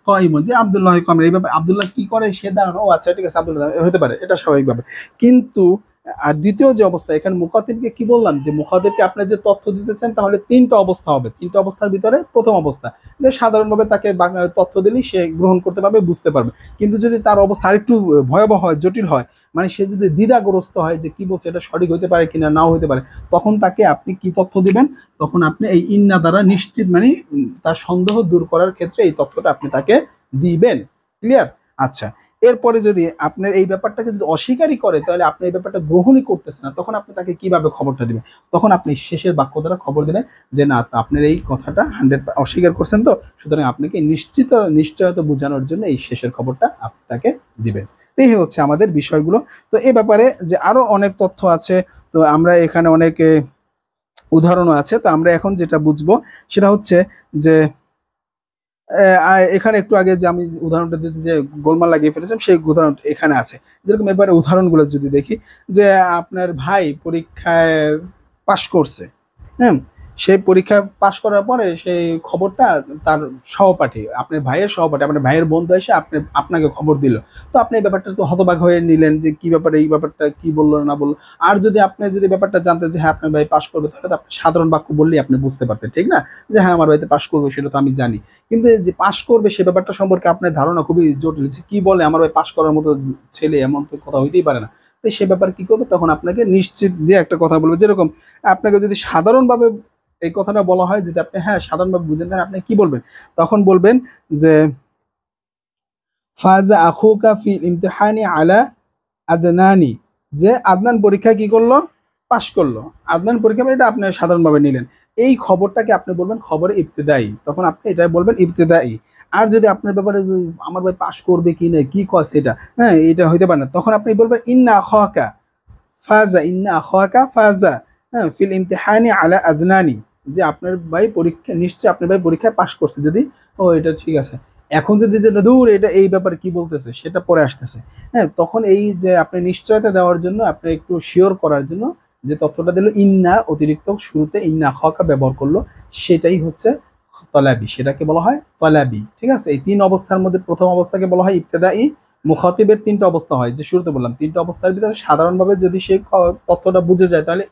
কয়মন, যে আব্দুল্লাহ কমের, এই ব্যাপারে আব্দুল্লাহ কি করে, সে দাঁড়ানো, ও আচ্ছা ঠিক আছে আব্দুল্লাহ হতে পারে, এটা স্বাভাবিকভাবে। কিন্তু আর দ্বিতীয় যে অবস্থা, এখানে মুখাতিবকে কি বললাম, যে মুখাতিবকে আপনি যে তথ্য দিতেছেন, তাহলে 3টা অবস্থা হবে। 3টা অবস্থার ভিতরে প্রথম অবস্থা, যে সাধারণভাবে তাকে তথ্য দিলেই সে গ্রহণ করতে পারবে, বুঝতে পারবে। কিন্তু যদি তার অবস্থা আরেকটু ভয়াবহ হয়, জটিল হয়, মানে সে যদি দ্বিধাগ্রস্ত হয় যে কি বলছে, এটা সঠিক হতে পারে কিনা, নাও হতে পারে, তখন তাকে আপনি কি তথ্য দিবেন? তখন আপনি এই ইন্না দ্বারা নিশ্চিত, মানে তার সন্দেহ দূর করার ক্ষেত্রে এই তথ্যটা আপনি তাকে দিবেন। ক্লিয়ার? আচ্ছা, এরপরে যদি আপনার এই ব্যাপারটাকে যদি অস্বীকারই করে, তাহলে আপনি এই ব্যাপারটা গ্রহণই করতেছেন না, তখন আপনি তাকে কিভাবে খবরটা দিবেন? তখন আপনি শেষের বাক্য দ্বারা খবর দিলেন যে না, আপনার এই কথাটা 100 অস্বীকার করছেন, তো সুতরাং আপনাকে নিশ্চয়তা বোঝানোর জন্য এই শেষের খবরটা আপনি তাকে দিবেন। এই হচ্ছে আমাদের বিষয়গুলো। তো এই ব্যাপারে যে আরো অনেক তথ্য আছে, তো আমরা এখানে অনেক উদাহরণও আছে। তো আমরা এখন যেটা বুঝবো সেটা হচ্ছে যে এখানে একটু আগে যে আমি উদাহরণটা দিতে যে গোলমাল লাগিয়ে ফেলেছিলাম সেই উদাহরণ এখানে আছে। যেরকম এবারে উদাহরণগুলো যদি দেখি যে আপনার ভাই পরীক্ষায় পাশ করছে, হ্যাঁ, সেই পরীক্ষা পাশ করার পরে সেই খবরটা তার সহপাঠী, আপনার ভাইয়ের সহপাঠী, আপনার ভাইয়ের বন্ধু এসে আপনাকে খবর দিল। তো আপনি এই ব্যাপারটা তো হতবাক হয়ে নিলেন যে কি ব্যাপারে, এই ব্যাপারটা কি বললো না বললো। আর যদি আপনি যদি ব্যাপারটা জানতেন যে হ্যাঁ আপনার ভাই পাশ করবে, তাহলে তো আপনি সাধারণ বাক্য বললেই আপনি বুঝতে পারতেন, ঠিক না, যে হ্যাঁ আমার ভাইতে পাশ করবে সেটা তো আমি জানি। কিন্তু এই যে পাশ করবে সে ব্যাপারটা সম্পর্কে আপনার ধারণা খুবই জটিল, যে কি বলে আমার ভাই পাশ করার মতো ছেলে, এমন তো কথা হইতেই পারে না। তো সে ব্যাপার কি করবে, তখন আপনাকে নিশ্চিত দিয়ে একটা কথা বলবে। যেরকম আপনাকে যদি সাধারণভাবে এই কথাটা বলা হয়, যদি আপনি হ্যাঁ সাধারণভাবে বুঝেন, তাহলে আপনি কি বলবেন, তখন বলবেন যে ফাজা আখুকা ফি ইমতিহানি আলা আদনানি, যে আদনান পরীক্ষা কি করলো, পাশ করলো। আদনান পরীক্ষা এটা আপনি সাধারণভাবে নিলেন, এই খবরটাকে আপনি বলবেন খবরে ইবতেদাই, তখন আপনি এটা বলবেন ইবতেদাই। আর যদি আপনার ব্যাপারে আমার ভাই পাশ করবে কি না কি কস এটা, হ্যাঁ এটা হইতে পারে না, তখন আপনি বলবেন ইন্না আখাকা ফাজা, ইন্না আখাকা ফাজা, হ্যাঁ ফিল ইমতিহানি আলা আদনানি, যে আপনার ভাই পরীক্ষা নিশ্চয় আপনার ভাই পরীক্ষায় পাশ করছে। যদি ও এটা ঠিক আছে, এখন যদি যেটা দূর এটা এই ব্যাপারে কি বলতেছে সেটা পরে আসতেছে, হ্যাঁ, তখন এই যে আপনি নিশ্চয়তা দেওয়ার জন্য, আপনি একটু শিওর করার জন্য যে তথ্যটা দিল, ইন্না অতিরিক্ত শুরুতে ইন্না হকা ব্যবহার করলো, সেটাই হচ্ছে তলাবি, সেটাকে বলা হয় তলাবি। ঠিক আছে, এই তিন অবস্থার মধ্যে প্রথম অবস্থাকে বলা হয় ইবতেদাই। মুখাতিবের তিনটা অবস্থা হয়, যে শুরুতে বললাম তিনটা অবস্থার ভিতরে সাধারণভাবে যদি সে তথ্যটা বুঝে যায় তাহলে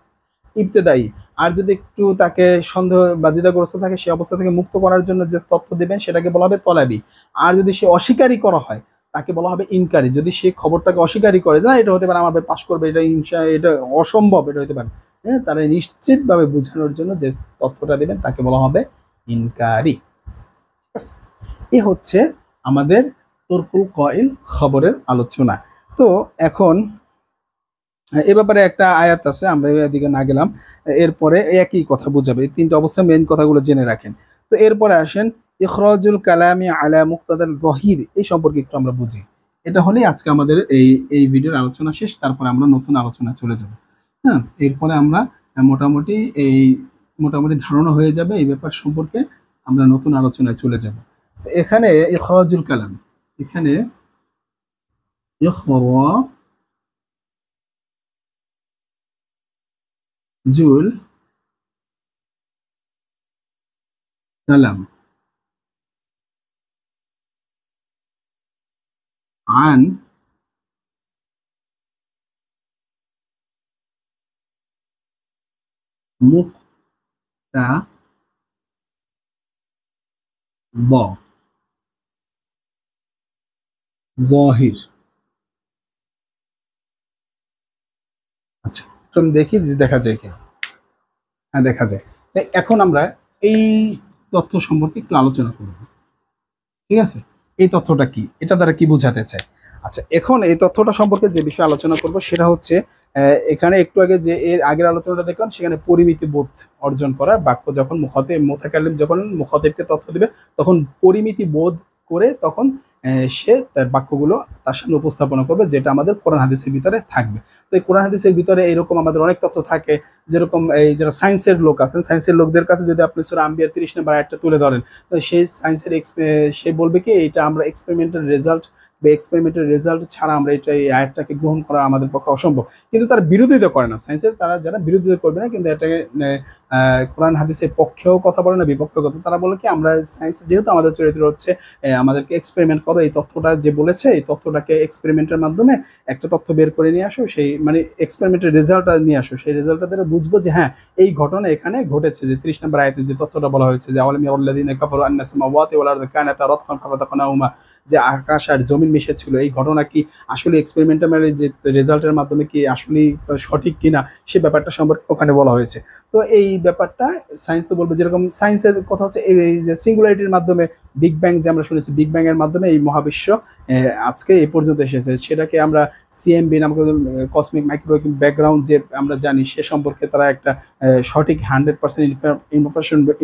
ইবতেদায়ী। আর যদি একটু তাকে সন্দেহ বা দ্বিধাগ্রস্ত থাকে, সে অবস্থা থেকে মুক্ত করার জন্য যে তথ্য দেবেন সেটাকে বলা হবে তলাবি। আর যদি সে অস্বীকারী করা হয় তাকে বলা হবে ইনকারি, যদি সে খবরটাকে অস্বীকারী করে যে এটা হতে পারে আমার ভাই পাশ করবে, এটা ইনশা এটা অসম্ভব, এটা হতে পারে, হ্যাঁ, তারা নিশ্চিতভাবে বোঝানোর জন্য যে তথ্যটা দেবেন তাকে বলা হবে ইনকারি। এ হচ্ছে আমাদের তরকুল কইল খবরের আলোচনা। তো এখন এ ব্যাপারে একটা আয়াত আছে, আমরা এদিকে না গেলাম, এরপরে একই কথা বুঝাবে, এই তিনটা অবস্থা মেইন কথাগুলো জেনে রাখেন। তো এরপরে আসেন ইখরাজুল কালামি আলা মুক্তাদাল যহির, এই সম্পর্কে একটু আমরা বুঝি। এটা হলেই আজকে আমাদের এই ভিডিওর আলোচনা শেষ, তারপরে আমরা নতুন আলোচনা চলে যাব। হ্যাঁ, এরপরে আমরা মোটামুটি এই মোটামুটি ধারণা হয়ে যাবে এই ব্যাপার সম্পর্কে, আমরা নতুন আলোচনায় চলে যাব। এখানে ইখরাজুল কালাম, এখানে ইখরাজুল কালাম আন মুক্তাদা জহির। আচ্ছা, তো আমি দেখি যে দেখা যায় কিনা। হ্যাঁ দেখা যায়। এখন আমরা এই তথ্য সম্পর্কে একটু আলোচনা করব। ঠিক আছে, এই তথ্যটা কি, এটা দ্বারা কি বোঝাতে চায়। আচ্ছা, এখন এই তথ্যটা সম্পর্কে যে বিষয়ে আলোচনা করব সেটা হচ্ছে এখানে একটু আগে যে এর আগের আলোচনাটা দেখলাম, সেখানে পরিমিতি বোধ অর্জন করা, বাক্য যখন মুতাকাল্লিম যখন মুখাতিবকে তথ্য দিবে তখন পরিমিতি বোধ করে তখন সে তার বাক্যগুলো তার সামনে উপস্থাপনা করবে, যেটা আমাদের কোরআন হাদিসের ভিতরে থাকবে। তো এই কোরআন হাদিসের ভিতরে এরকম আমাদের অনেক তথ্য থাকে, যেরকম এই যারা সায়েন্সের লোক আছেন, সায়েন্সের লোকদের কাছে যদি আপনি সূরা আম্বিয়ার 30 নম্বর আয়াতটা তুলে ধরেন, তো সেই সায়েন্সের সে বলবে কি এটা আমরা এক্সপেরিমেন্টাল রেজাল্ট বা এক্সপেরিমেন্টাল রেজাল্ট ছাড়া আমরা এটা এই আয়াতটাকে গ্রহণ করা আমাদের পক্ষে অসম্ভব। কিন্তু তারা বিরোধিতা করে না, সায়েন্সের তারা যারা বিরোধিতা করবে না, কিন্তু এটাকে কোরআন হাদিসের পক্ষেও কথা বলে না বিপক্ষেও কথা, তারা বলে কি আমরা সায়েন্স যেহেতু আমাদের চরিত্র হচ্ছে আমাদেরকে এক্সপেরিমেন্ট করো, এই তথ্যটা যে বলেছে এই তথ্যটাকে এক্সপেরিমেন্টের মাধ্যমে একটা তথ্য বের করে নিয়ে আসো, সেই মানে এক্সপেরিমেন্টের রেজাল্টটা নিয়ে আসো, সেই রেজাল্টটা দ্বারা বুঝবো যে হ্যাঁ এই ঘটনা এখানে ঘটেছে। যে 30 নম্বর আয়াতে যে তথ্যটা বলা হয়েছে যে আওয়ালাম ইয়ারাল্লাযীনা কাফারু আন্না সামাওয়াতি ওয়াল আরদা কানাতা রাতকান ফাফাতাকনাহুমা, যে আকাশ আর জমিন মিশেছিল, এই ঘটনা কি আসলে এক্সপেরিমেন্টাল যে রেজাল্টের মাধ্যমে কি আসলে সঠিক কিনা সে ব্যাপারটা সম্পর্কে ওখানে বলা হয়েছে। তো এই ব্যাপারটা সায়েন্স তো বলবে, যেরকম সায়েন্সের কথা হচ্ছে এই যে সিঙ্গুলারিটির মাধ্যমে বিগ ব্যাং যে আমরা শুনেছি, বিগ ব্যাং এর মাধ্যমে এই মহাবিশ্ব আজকে এই পর্যন্ত এসেছে, সেটাকে আমরা সিএমবি নামক কসমিক মাইক্রো ব্যাকগ্রাউন্ড যে আমরা জানি সে সম্পর্কে তারা একটা সঠিক 100%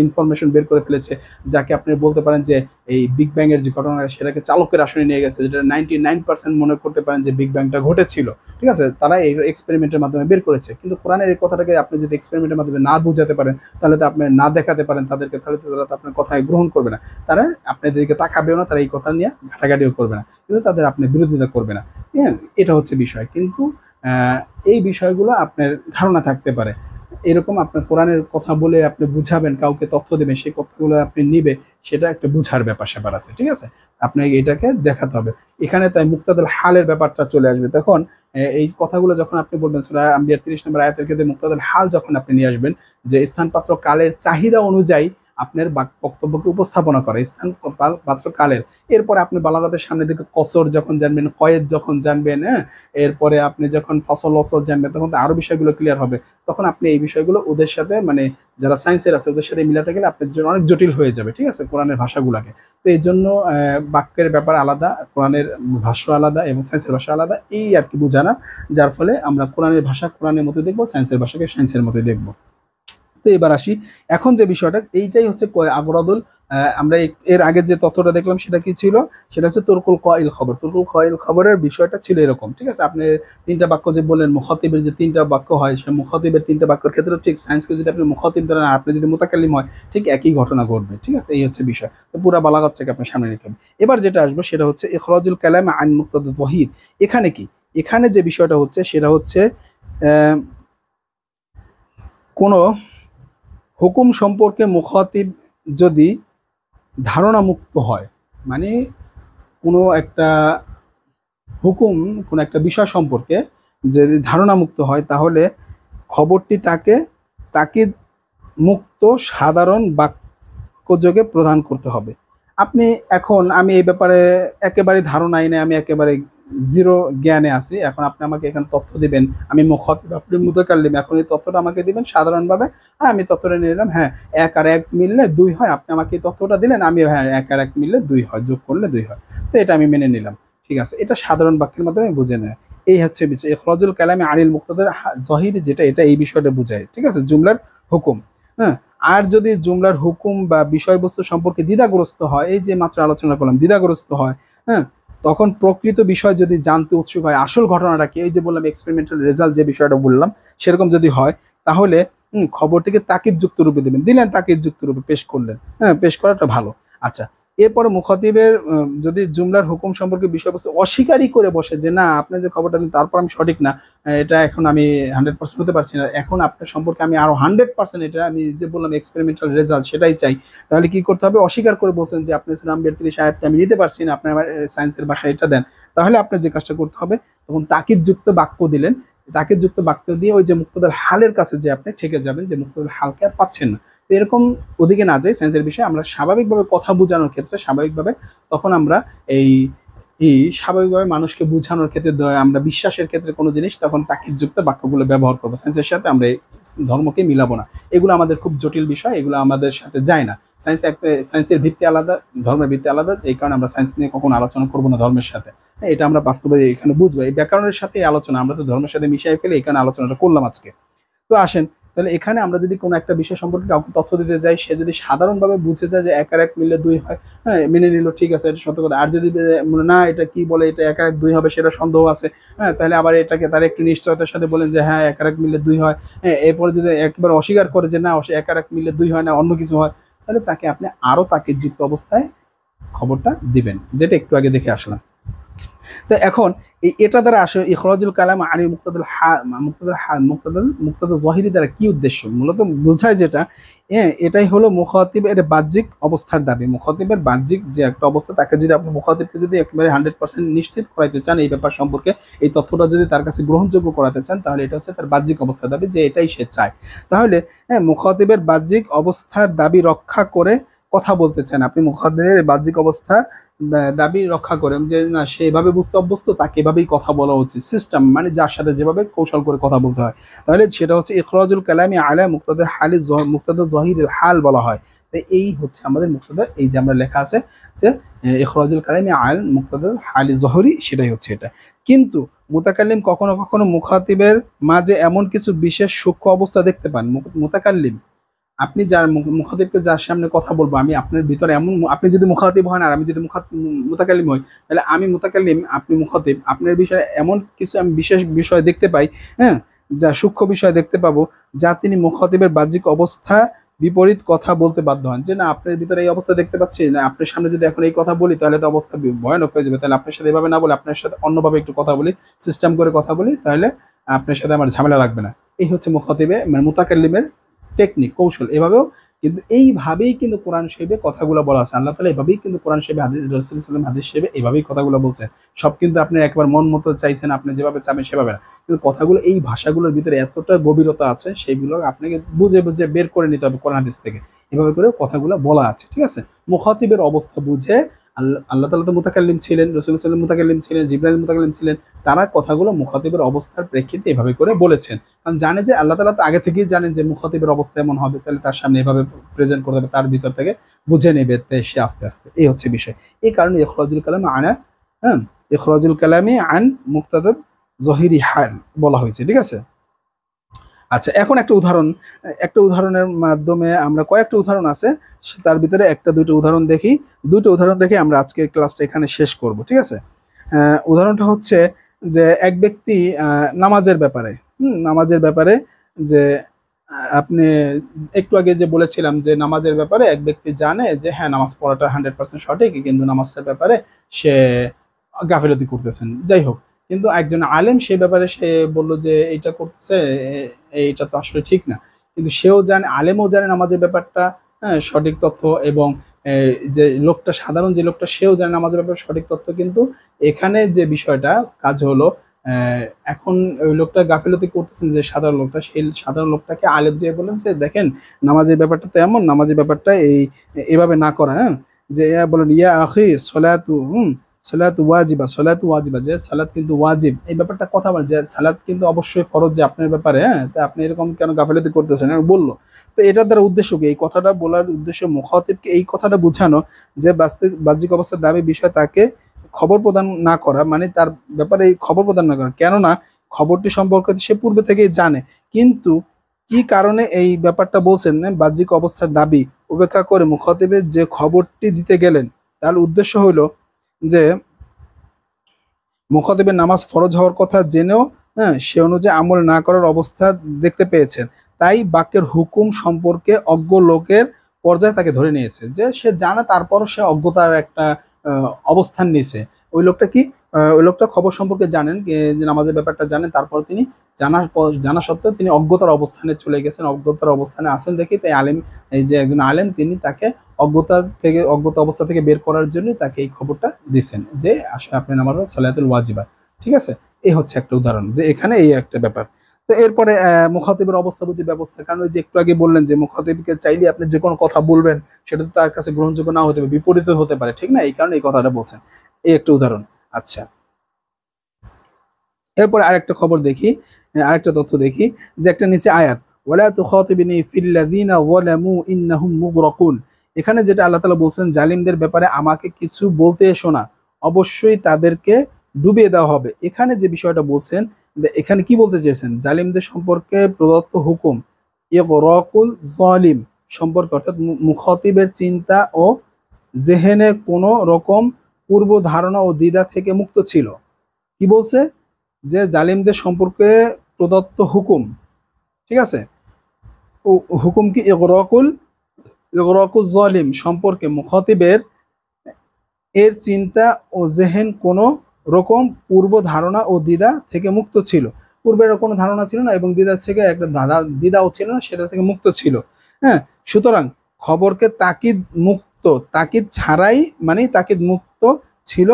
ইনফরমেশন বের করে ফেলেছে, যাকে আপনি বলতে পারেন যে এই বিগ ব্যাং এর যে ঘটনা সেটাকে চালকের আসনে নিয়ে গেছে, যেটা 99% মনে করতে পারেন যে বিগ ব্যাংটা ঘটেছিল। ঠিক আছে, তারা এই এক্সপেরিমেন্টের মাধ্যমে বের করেছে। কিন্তু কোরআনের এই কথাটাকে আপনি যদি এক্সপেরিমেন্টের মাধ্যমে না বুঝাতে পারেন, তাহলে তো আপনি না দেখাতে পারেন তাদেরকে, তাহলে তো তারা আপনার কথায় গ্রহণ করবে না, তারা আপনাদেরকে তাকাবেও না, তারা এই কথা নিয়ে ঘাটাঘাটিও করবে না, কিন্তু তাদের আপনি বিরোধিতা করবে না। হ্যাঁ, এটা হচ্ছে বিষয়। কিন্তু এই বিষয়গুলো আপনার ধারণা থাকতে পারে। এরকম আপনার কোরআনের কথা বলে আপনি বুঝাবেন, কাউকে তথ্য দেবেন, সেই কথাগুলো আপনি নিবে, সেটা একটা বুঝার ব্যাপার আছে। ঠিক আছে, আপনাকে এটাকে দেখাতে হবে। এখানে তাই মুক্তাদুল হালের ব্যাপারটা চলে আসবে। তখন এই কথাগুলো যখন আপনি বলবেন, সূরা আম্বিয়ার 30 নম্বর আয়াতের ক্ষেত্রে মুক্তাদুল হাল যখন আপনি নিয়ে আসবেন, যে স্থানপাত্র কালের চাহিদা অনুযায়ী আপনার বক্তব্যকে উপস্থাপনা করে, স্থান পাত্র কালের। এরপরে আপনি বালাগাতের সামনে দিকে কসর যখন জানবেন, কয়েদ যখন জানবেন, হ্যাঁ, এরপরে আপনি যখন ফসল অসল জানবেন, তখন তো আরো বিষয়গুলো ক্লিয়ার হবে। তখন আপনি এই বিষয়গুলো ওদের সাথে, মানে যারা সায়েন্সের আছে ওদের সাথে মিলাতে গেলে আপনাদের জন্য অনেক জটিল হয়ে যাবে। ঠিক আছে, কোরআনের ভাষাগুলোকে। তো এই জন্য বাক্যের ব্যাপার আলাদা, কোরআনের ভাষ্য আলাদা এবং সায়েন্সের ভাষা আলাদা, এই আর কি বোঝানো। যার ফলে আমরা কোরআনের ভাষা কোরআনের মতো দেখবো, সায়েন্সের ভাষাকে সায়েন্সের মতোই দেখবো। তো এবার আসি, এখন যে বিষয়টা, এইটাই হচ্ছে আগরাদুল। আমরা এর আগে যে তথ্যটা দেখলাম সেটা কি ছিল, সেটা হচ্ছে তুরকুল কয়িল খবর। তুরকুল কয়িল খবরের বিষয়টা ছিল এরকম। ঠিক আছে, আপনি তিনটা বাক্য যে বললেন, মুখাতিবের যে তিনটা বাক্য হয়, সে মুখাতিবের তিনটা বাক্যের ক্ষেত্রে ঠিক সায়েন্সকে যদি আপনি মুখাতিব ধরেন, আপনি যদি মুতাকাল্লিম হয়, ঠিক একই ঘটনা ঘটবে। ঠিক আছে, এই হচ্ছে বিষয়। তো পুরা বালাগাতটাকে আপনি সামনে নিতে হবে। এবার যেটা আসবে সেটা হচ্ছে ইখরাজুল কালাম আন মুক্তাদা যাহির। এখানে কি, এখানে যে বিষয়টা হচ্ছে সেটা হচ্ছে কোনো হুকুম সম্পর্কে মুখাতিব যদি ধারণা মুক্ত হয়, মানে কোনো একটা হুকুম, কোনো একটা বিষয় সম্পর্কে যদি ধারণা মুক্ত হয়, তাহলে খবরটি তাকে তাকিদ মুক্ত সাধারণ বাক্যযোগে প্রদান করতে হবে। আপনি এখন, আমি এই ব্যাপারে একেবারে ধারণাই নেই, আমি একেবারে জিরো জ্ঞানে আছি। এখন আপনি আমাকে এখানে তথ্য দিবেন, আমি মুখাতিব, আপনি মুতাকাল্লিম, এখন এই তথ্যটা আমাকে দিবেন সাধারণভাবে। হ্যাঁ, আমি তথ্যটা নিয়ে নিলাম, হ্যাঁ 1 আর 1 মিললে 2 হয়, আপনি আমাকে এই তথ্যটা দিলেন, আমি হ্যাঁ 1 আর 1 মিললে 2 হয়, যোগ করলে 2 হয়। তো এটা আমি মেনে নিলাম। ঠিক আছে, এটা সাধারণ বাক্যের মাধ্যমে বুঝে নেয়। এই হচ্ছে বিষয় ইখরাজুল কালামে আনিল মুক্তাদার যাহির, যেটা এটা এই বিষয়টা বোঝায়। ঠিক আছে, জুমলার হুকুম। হ্যাঁ, আর যদি জুমলার হুকুম বা বিষয়বস্তু সম্পর্কে দ্বিধাগ্রস্ত হয়, এই যে মাত্র আলোচনা করলাম, দ্বিধাগ্রস্ত হয়, হ্যাঁ, তখন প্রকৃত বিষয় যদি জানতে উৎসুক হয়, আসল ঘটনাটা কি, এই যে বললাম এক্সপেরিমেন্টাল রেজাল্ট যে বিষয়টা বললাম, সেরকম যদি হয়, তাহলে খবরটিকে তাকিদযুক্ত রূপে দিলেন তাকিদযুক্ত রূপে পেশ করলেন। হ্যাঁ, পেশ করাটা ভালো। আচ্ছা, এরপরে মুখাতিবের যদি জুমলার হুকুম সম্পর্কে বিষয়বস্তু অস্বীকারই করে বসে, যে না আপনি যে খবরটা দিন তারপর আমি সঠিক না, এটা এখন আমি 100% হতে পারছি না, এখন আপনার সম্পর্কে আমি আরো 100%, এটা আমি যে বললাম এক্সপেরিমেন্টাল রেজাল্ট সেটাই চাই, তাহলে কি করতে হবে, অস্বীকার করে বলছেন যে আপনি সূরা আম্বিয়ার 30 আয়াতটা আমি নিতে পারছি না, আপনি আমার সায়েন্সের ভাষায় এটা দেন। তাহলে আপনার যে কাজটা করতে হবে, তখন তাকিদযুক্ত বাক্য দিলেন, তাকিদযুক্ত বাক্য দিয়ে ওই যে মুক্তাদার হালের কাছে যে আপনি ঠেকে যাবেন, যে মুক্তাদার হালকে আর পাচ্ছেন না। তো এরকম ওদিকে না যাই, সায়েন্সের বিষয়ে আমরা স্বাভাবিকভাবে কথা বোঝানোর ক্ষেত্রে স্বাভাবিকভাবে, তখন আমরা এই এই স্বাভাবিকভাবে মানুষকে বোঝানোর ক্ষেত্রে আমরা বিশ্বাসের ক্ষেত্রে কোনো জিনিস, তখন তাকিদযুক্ত বাক্যগুলো ব্যবহার করবো। সায়েন্সের সাথে আমরা এই ধর্মকে মিলাবো না, এগুলো আমাদের খুব জটিল বিষয়, এগুলো আমাদের সাথে যায় না। সায়েন্সের ভিত্তি আলাদা, ধর্মের ভিত্তি আলাদা, এই কারণে আমরা সায়েন্স নিয়ে কখনো আলোচনা করবো না ধর্মের সাথে। এটা আমরা বাস্তবে এখানে বুঝবো, এই ব্যাকরণের সাথে এই আলোচনা, আমরা তো ধর্মের সাথে মিশিয়ে ফেলে এখানে আলোচনাটা করলাম আজকে। তো আসেন, তাহলে এখানে আমরা যদি কোনো একটা বিষয় সম্পর্কে কাউকে তথ্য দিতে যাই, সে যদি সাধারণভাবে বুঝে যায় যে 1 আর 1 মিললে 2 হয়, হ্যাঁ মেনে নিল, ঠিক আছে, এটা সত্য কথা। আর যদি না এটা কি বলে, এটা 1 আর 1 2 হবে, সেটা সন্দেহ আছে, হ্যাঁ, তাহলে আবার এটাকে তার একটু নিশ্চয়তার সাথে বলেন যে হ্যাঁ 1 আর 1 মিললে 2 হয়। হ্যাঁ, এরপরে যদি একবার অস্বীকার করে যে না 1 আর 1 মিললে 2 হয় না, অন্য কিছু হয়, তাহলে তাকে আপনি আরো তাকিদযুক্ত অবস্থায় খবরটা দিবেন, যেটা একটু আগে দেখে আসলাম। তো এখন এটা দ্বারা আসে ইখরাজুল কালাম আনি মুক্তাদা যাহিরি দ্বারা কি উদ্দেশ্য, মূলত বোঝায় যেটা, এটাই হলো মুখাতিবের বাহ্যিক অবস্থার দাবি। মুখাতিবের বাহ্যিক যে একটা অবস্থা, তাকে যদি আপনি মুখাতিবকে যদি একেবারে 100% নিশ্চিত করাইতে চান এই ব্যাপার সম্পর্কে, এই তথ্যটা যদি তার কাছে গ্রহণযোগ্য করাতে চান, তাহলে এটা হচ্ছে তার বাহ্যিক অবস্থার দাবি, যে এটাই সে চায়। তাহলে মুখাতিবের বাহ্যিক অবস্থার দাবি রক্ষা করে কথা বলতে চান আপনি, মুখাতিবের বাহ্যিক অবস্থা দাবি রক্ষা করেন, যে না সে এভাবে বুঝতে অভ্যস্ত, তাকে এভাবেই কথা বলা উচিত, সিস্টেম মানে যার সাথে যেভাবে কৌশল করে কথা বলতে হয়, তাহলে সেটা হচ্ছে ইখরাজুল কালামি আলা মুক্তাদা হালি, মুক্তাদা যাহিরুল হাল বলা হয়। তো এই হচ্ছে আমাদের মুক্তাদা, এই যে আমরা লেখা আছে যে ইখরাজুল কালামি আল মুক্তাদা হালি যাহিরি, সেটাই হচ্ছে এটা। কিন্তু মুতাকাল্লিম কখনো কখনো মুখাতিবের মাঝে এমন কিছু বিশেষ সূক্ষ্ম অবস্থা দেখতে পান, মুতাকাল্লিম আপনি যার মুখাতিবকে যার সামনে কথা বলবো, আমি আপনার ভিতরে এমন, আপনি যদি মুখাতিব হন আর আমি যদি মুতাকাল্লিম হই, তাহলে আমি মুতাকাল্লিম, আপনি মুখাতিব, আপনার বিষয়ে এমন কিছু আমি বিশেষ বিষয় দেখতে পাই, হ্যাঁ, যা সূক্ষ্ম বিষয় দেখতে পাবো, যা তিনি মুখাতিবের বাহ্যিক অবস্থা বিপরীত কথা বলতে বাধ্য হন। যে না, আপনার ভিতরে এই অবস্থা দেখতে পাচ্ছি না, আপনার সামনে যদি এখন এই কথা বলি তাহলে তো অবস্থা ভয়ানক হয়ে যাবে, তাহলে আপনার সাথে এভাবে না বলে আপনার সাথে অন্যভাবে একটু কথা বলি, সিস্টেম করে কথা বলি, তাহলে আপনার সাথে আমার ঝামেলা লাগবে না। এই হচ্ছে মুখাতিবে মানে মুতাকাল্লিমের টেকনিক, কৌশল। এভাবেও কিন্তু এইভাবেই কিন্তু কোরআন শরীফে কথাগুলো বলা আছে। আল্লাহ তাআলা এভাবেই কিন্তু কোরআন শরীফে, হাদিস, রাসূল সাল্লাল্লাহু আলাইহি ওয়াসাল্লাম হাদিস শরীফে এভাবেই কথাগুলো বলছেন। সব কিন্তু আপনি একবার মন মতো চাইছেন, আপনি যেভাবে চাবেন সেভাবে না। কিন্তু কথাগুলো, এই ভাষাগুলোর ভিতরে এতটা গভীরতা আছে, সেইগুলো আপনাকে বুঝে বুঝে বের করে নিতে হবে কোরআন হাদিস থেকে। এভাবে করে কথাগুলো বলা আছে, ঠিক আছে? মুখাতিবের অবস্থা বুঝে, আল্লাহ তাআলা তো মুতাকাল্লিম ছিলেন, রাসূল সাল্লাল্লাহু আলাইহি ওয়াসাল্লাম মুতাকাল্লিম ছিলেন, জিবরাইল মুতাকাল্লিম ছিলেন। তারা কথাগুলো মুখাতিবের অবস্থার প্রেক্ষিতে এভাবে করে বলেছেন। কারণ জানে যে আল্লাহ তাআলা তো আগে থেকেই জানেন যে মুখাতিবের অবস্থা এমন হবে, তাহলে তার সামনে এভাবে প্রেজেন্ট করতে হবে, তার ভিতর থেকে বুঝে নেবে সে আস্তে আস্তে। এই হচ্ছে বিষয়। এই কারণে ইখরাজুল কালাম আনা, হ্যাঁ, ইখরাজুল কালামি আন মুক্তাদাদ জহিরি হাল বলা হয়েছে, ঠিক আছে? আচ্ছা, এখন একটা উদাহরণের মাধ্যমে আমরা, কয়েকটা উদাহরণ আছে, তার ভিতরে একটা দুটো উদাহরণ দেখি। দুটো উদাহরণ দেখে আমরা আজকের ক্লাসটা এখানে শেষ করব, ঠিক আছে? উদাহরণটা হচ্ছে যে এক ব্যক্তি নামাজের ব্যাপারে, নামাজের ব্যাপারে, যে আপনি একটু আগে যে বলেছিলাম যে নামাজের ব্যাপারে এক ব্যক্তি জানে যে হ্যাঁ, নামাজ পড়াটা 100% সঠিক, কিন্তু নামাজটার ব্যাপারে সে গাফিলতি করতেছেন, যাই হোক। কিন্তু একজন আলেম সেই ব্যাপারে সে বললো যে এইটা করতেছে, এইটা তো আসলে ঠিক না। কিন্তু সেও জানে, আলেমও জানে নামাজের ব্যাপারটা, হ্যাঁ, সঠিক তথ্য, এবং যে লোকটা, সাধারণ যে লোকটা, সেও জানে নামাজের ব্যাপারে সঠিক তথ্য। কিন্তু এখানে যে বিষয়টা কাজ হলো, এখন ওই লোকটা গাফিলতি করতেছেন, যে সাধারণ লোকটা, সেই সাধারণ লোকটাকে আলেম যে বলেন যে দেখেন, নামাজের ব্যাপারটা তো এমন, নামাজের ব্যাপারটা এভাবে না করা, হ্যাঁ, যে বলেন ইয়া আখি সলাতু, সালাত ওয়াজিবা, সালাত ওয়াজিবা, যে সালাত কিন্তু ওয়াজিব, এই ব্যাপারটা কথা বলে যে সালাত কিন্তু অবশ্যই ফরজ যে আপনার ব্যাপারে, হ্যাঁ, তো আপনি এরকম কেন গাফিলতি করতেছেন, বললো। তো এটার দ্বারা উদ্দেশ্য কি? এই কথাটা বলার উদ্দেশ্য মুখাতিবকে এই কথাটা বোঝানো যে বাহ্যিক অবস্থার দাবি বিষয় তাকে খবর প্রদান না করা, মানে তার ব্যাপারে এই খবর প্রদান না করা, কেননা খবরটি সম্পর্কে সে পূর্বে থেকেই জানে। কিন্তু কি কারণে এই ব্যাপারটা বলছেন, বাহ্যিক অবস্থার দাবি উপেক্ষা করে মুখাতিবের যে খবরটি দিতে গেলেন, তার উদ্দেশ্য হলো যে মুখাতিবের নামাজ ফরজ হওয়ার কথা জেনেও, হ্যাঁ, সে অনুযায়ী আমল না করার অবস্থা দেখতে পেয়েছেন। তাই বাক্যের হুকুম সম্পর্কে অজ্ঞ লোকের পর্যায়ে তাকে ধরে নিয়েছে, যে সে জানে তারপরও সে অজ্ঞতার একটা অবস্থান নিয়েছে। ওই লোকটা কি, ওই লোকটা খবর সম্পর্কে জানেন, যে নামাজের ব্যাপারটা জানেন, তারপর তিনি জানা সত্ত্বেও তিনি অজ্ঞতার অবস্থানে চলে গেছেন, অজ্ঞতার অবস্থানে আছেন দেখি তাই আলেম, এই যে একজন আলেম, তিনি তাকে অজ্ঞতা অবস্থা থেকে বের করার জন্য তাকে এই খবরটা দিচ্ছেন যে আসলে আপনি নামাজ সালাতুল ওয়াজিবা, ঠিক আছে? এই হচ্ছে একটা উদাহরণ, যে এখানে এই একটা ব্যাপার। তো এরপরে মুখাতিবের অবস্থা বুঝি ব্যবস্থা, কারণ ওই যে একটু আগে বললেন যে মুখাতিবকে চাইলে আপনি যে কোনো কথা বলবেন, সেটা তো তার কাছে গ্রহণযোগ্য না হতে পারে, বিপরীত হতে পারে, ঠিক না? এই কারণে এই কথাটা বলছেন। এই একটা উদাহরণ। আচ্ছা, এরপরে আরেকটা খবর দেখি, আরেকটা তথ্য দেখি, যে একটা নিচে আয়াত, ওয়ালা তুখাতিবিনি ফিল্লাযিনা যালামু ইন্নাহুম মুগরাকুন। এখানে যেটা আল্লাহ তাআলা বলছেন জালিমদের ব্যাপারে আমাকে কিছু বলতে এসো না, অবশ্যই তাদেরকে ডুবিয়ে দেওয়া হবে। এখানে যে বিষয়টা বলছেন, এখানে কি বলতে চেয়েছেন? জালিমদের সম্পর্কে প্রদত্ত হুকুম ইগরাকুল জালিম সম্পর্কে, অর্থাৎ মুখাতিবের চিন্তা ও জেহেনে কোনো রকম পূর্ব ধারণা ও দ্বিধা থেকে মুক্ত ছিল। কি বলছে? যে জালিমদের সম্পর্কে প্রদত্ত হুকুম, ঠিক আছে, ও হুকুম কি ইগরাকুল জালিম সম্পর্কে মুখাতিবের এর চিন্তা ও জেহেন কোনো রকম পূর্ব ধারণা ও দ্বিধা থেকে মুক্ত ছিল। পূর্বের কোনো ধারণা ছিল না এবং দ্বিধা থেকে একটা দ্বিধাও ছিল না, সেটা থেকে মুক্ত ছিল। হ্যাঁ, সুতরাং খবরকে তাকিদ ছাড়াই, মানে তাকিদ মুক্ত ছিল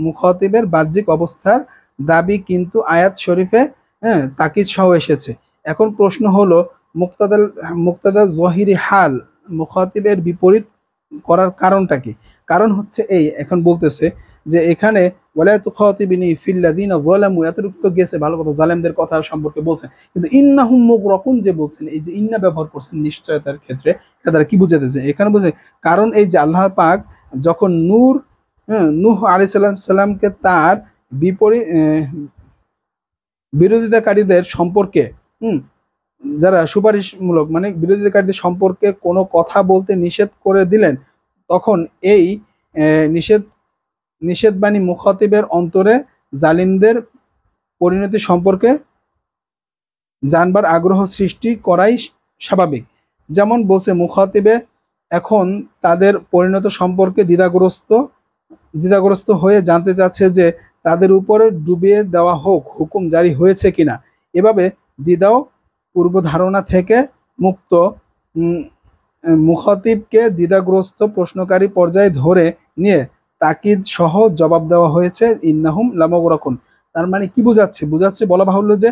মুখাতিবের বাহ্যিক অবস্থার দাবি, কিন্তু আয়াত শরীফে, হ্যাঁ, তাকিদ সহ এসেছে। এখন প্রশ্ন হলো, মুক্তাদা জহিরি হাল মুখাতিবের বিপরীত করার কারণটা কি? কারণ হচ্ছে এই, এখন বলতেছে যে এখানে ওয়ালা তুখাতিবিনি ফিল্লাযিনা যালামু, এতটুকু গেছে ভালো কথা, জালেমদের কথা সম্পর্কে বলছেন, কিন্তু ইন্নাহুম মুগরাকুন যে বলছেন, এই যে ইন্না ব্যবহার করছেন নিশ্চয়তার ক্ষেত্রে, এটা দ্বারা কি বুঝাতেছে? এখানে বুঝে, কারণ এই যে আল্লাহ পাক যখন নূহ আলাইহিস সালামকে তার বিপরীত বিরোধিতাকারীদের সম্পর্কে, হুম যারা সুপারিশমূলক মানে বিরোধিতাকারীদের সম্পর্কে কোনো কথা বলতে নিষেধ করে দিলেন, তখন এই নিষেধ নিষেধবাণী মুখাতিবের অন্তরে জালিমদের পরিণতি সম্পর্কে জানবার আগ্রহ সৃষ্টি করাই স্বাভাবিক। যেমন বলছে মুখাতিবে এখন তাদের পরিণত সম্পর্কে দ্বিধাগ্রস্ত হয়ে জানতে চাচ্ছে যে তাদের উপরে ডুবিয়ে দেওয়া হোক হুকুম জারি হয়েছে কিনা। এভাবে দ্বিধাও পূর্বধারণা থেকে মুক্ত মুখাতিবকে দ্বিধাগ্রস্ত প্রশ্নকারী পর্যায়ে ধরে নিয়ে তাকিদ সহ জবাব দেওয়া হয়েছে ইন্নাহুম লামগরাকুন। তার মানে কি বুঝাচ্ছে বলা বাহুল্য যে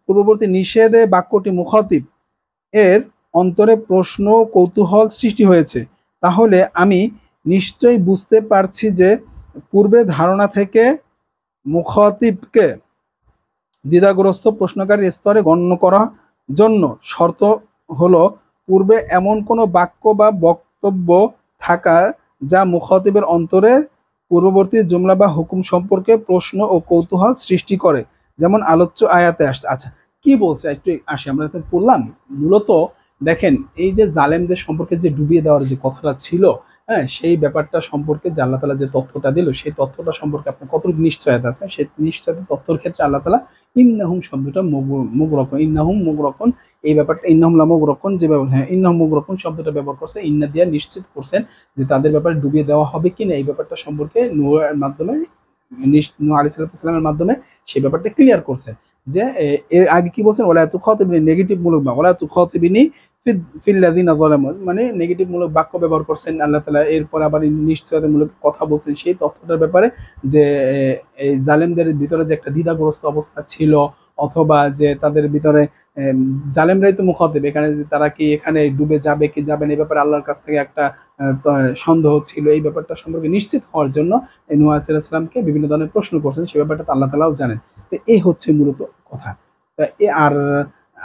পূর্ববর্তী নিষেধে বাক্যটি মুখাতিব এর অন্তরে প্রশ্ন কৌতূহল সৃষ্টি হয়েছে। তাহলে আমি নিশ্চয়ই বুঝতে পারছি যে পূর্বে ধারণা থেকে মুখাতিবকে দ্বিধাগ্রস্ত প্রশ্নকারীর স্তরে গণ্য করার জন্য শর্ত হলো পূর্বে এমন কোনো বাক্য বা বক্তব্য থাকা যা মুখাতিবের অন্তরের পূর্ববর্তী জুমলা বা হুকুম সম্পর্কে প্রশ্ন ও কৌতূহল সৃষ্টি করে, যেমন আলোচ্য আয়াতে আসছে। আচ্ছা, কি বলছে একটু আসি, আমরা তো পড়লাম। মূলত দেখেন, এই যে জালেমদের সম্পর্কে যে ডুবিয়ে দেওয়ার যে কথাটা ছিল, হ্যাঁ, সেই ব্যাপারটা সম্পর্কে যে আল্লাহ তালা যে তথ্যটা দিল, সেই তথ্যটা সম্পর্কে আপনার কতটুকু নিশ্চয়তা আছে, সেই নিশ্চয়তা তথ্যর ক্ষেত্রে আল্লাহ তালা ইন্নাহুম শব্দটা মুগরকন, ইন্নাহুম মুগরকন, এই ব্যাপারটা ইন্নাহুম লা মুগরকন যে হ্যাঁ ইন্নাহুম মুগরকন শব্দটা ব্যবহার করছে, ইন্না দিয়া নিশ্চিত করছেন যে তাদের ব্যাপারে ডুবিয়ে দেওয়া হবে কিনা, এই ব্যাপারটা সম্পর্কে নূহের মাধ্যমে, নূহ আলাইহিস সালামের মাধ্যমে সেই ব্যাপারটা ক্লিয়ার করছে। যে এর আগে কি বলছেন, ওলা তুখাতিবিনি নেগেটিভ মূলক বা ওলা তুখাতিবিনি ফিল্লাযিনা যালামু, মানে নেগেটিভ মূলক বাক্য ব্যবহার করছেন আল্লাহ তাআলা। এরপর আবার নিশ্চয়তামূলক কথা বলছেন সেই তথ্যটার ব্যাপারে, যে এই জালেমদের ভিতরে যে একটা দ্বিধাগ্রস্ত অবস্থা ছিল, অথবা যে তাদের ভিতরে জালেমরাই তো মুখাতিব, এখানে যে তারা কি এখানে ডুবে যাবে কি যাবে না এই ব্যাপারে আল্লাহর কাছ থেকে একটা সন্দেহ ছিল। এই ব্যাপারটা সম্পর্কে নিশ্চিত হওয়ার জন্য নূহ আলাইহিস সালামকে বিভিন্ন ধরনের প্রশ্ন করছেন, সেই ব্যাপারটা তো আল্লাহ তাআলাও জানেন। তো এই হচ্ছে মূলত কথা। আর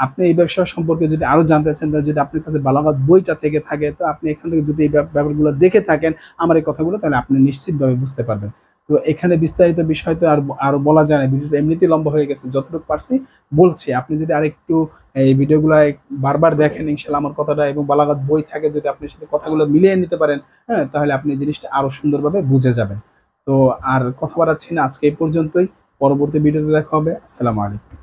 আপনি এই ব্যবসা সম্পর্কে যদি আরো জানতে চান, যদি আপনার কাছে বালাগাত বইটা থেকে থাকে, তো আপনি এখান থেকে যদি এই ব্যাপারগুলো দেখে থাকেন আমার এই কথাগুলো, তাহলে আপনি নিশ্চিতভাবে বুঝতে পারবেন। তো এখানে বিস্তারিত বিষয় তো আরো বলা যায় না, ভিডিওটা এমনিতেই লম্বা হয়ে গেছে, যতটুকু পারছি বলছি। আপনি যদি আরেকটু এই ভিডিওগুলো বারবার দেখেন, ইনশাল্লাহ আমার কথাটা এবং বালাগাত বই থাকে যদি আপনি সাথে কথাগুলো মিলিয়ে নিতে পারেন, হ্যাঁ, তাহলে আপনি জিনিসটা আরো সুন্দরভাবে বুঝে যাবেন। তো আর কথা বাড়াচ্ছি না, আজকে এই পর্যন্তই। পরবর্তী ভিডিওতে দেখা হবে। আসসালামু আলাইকুম।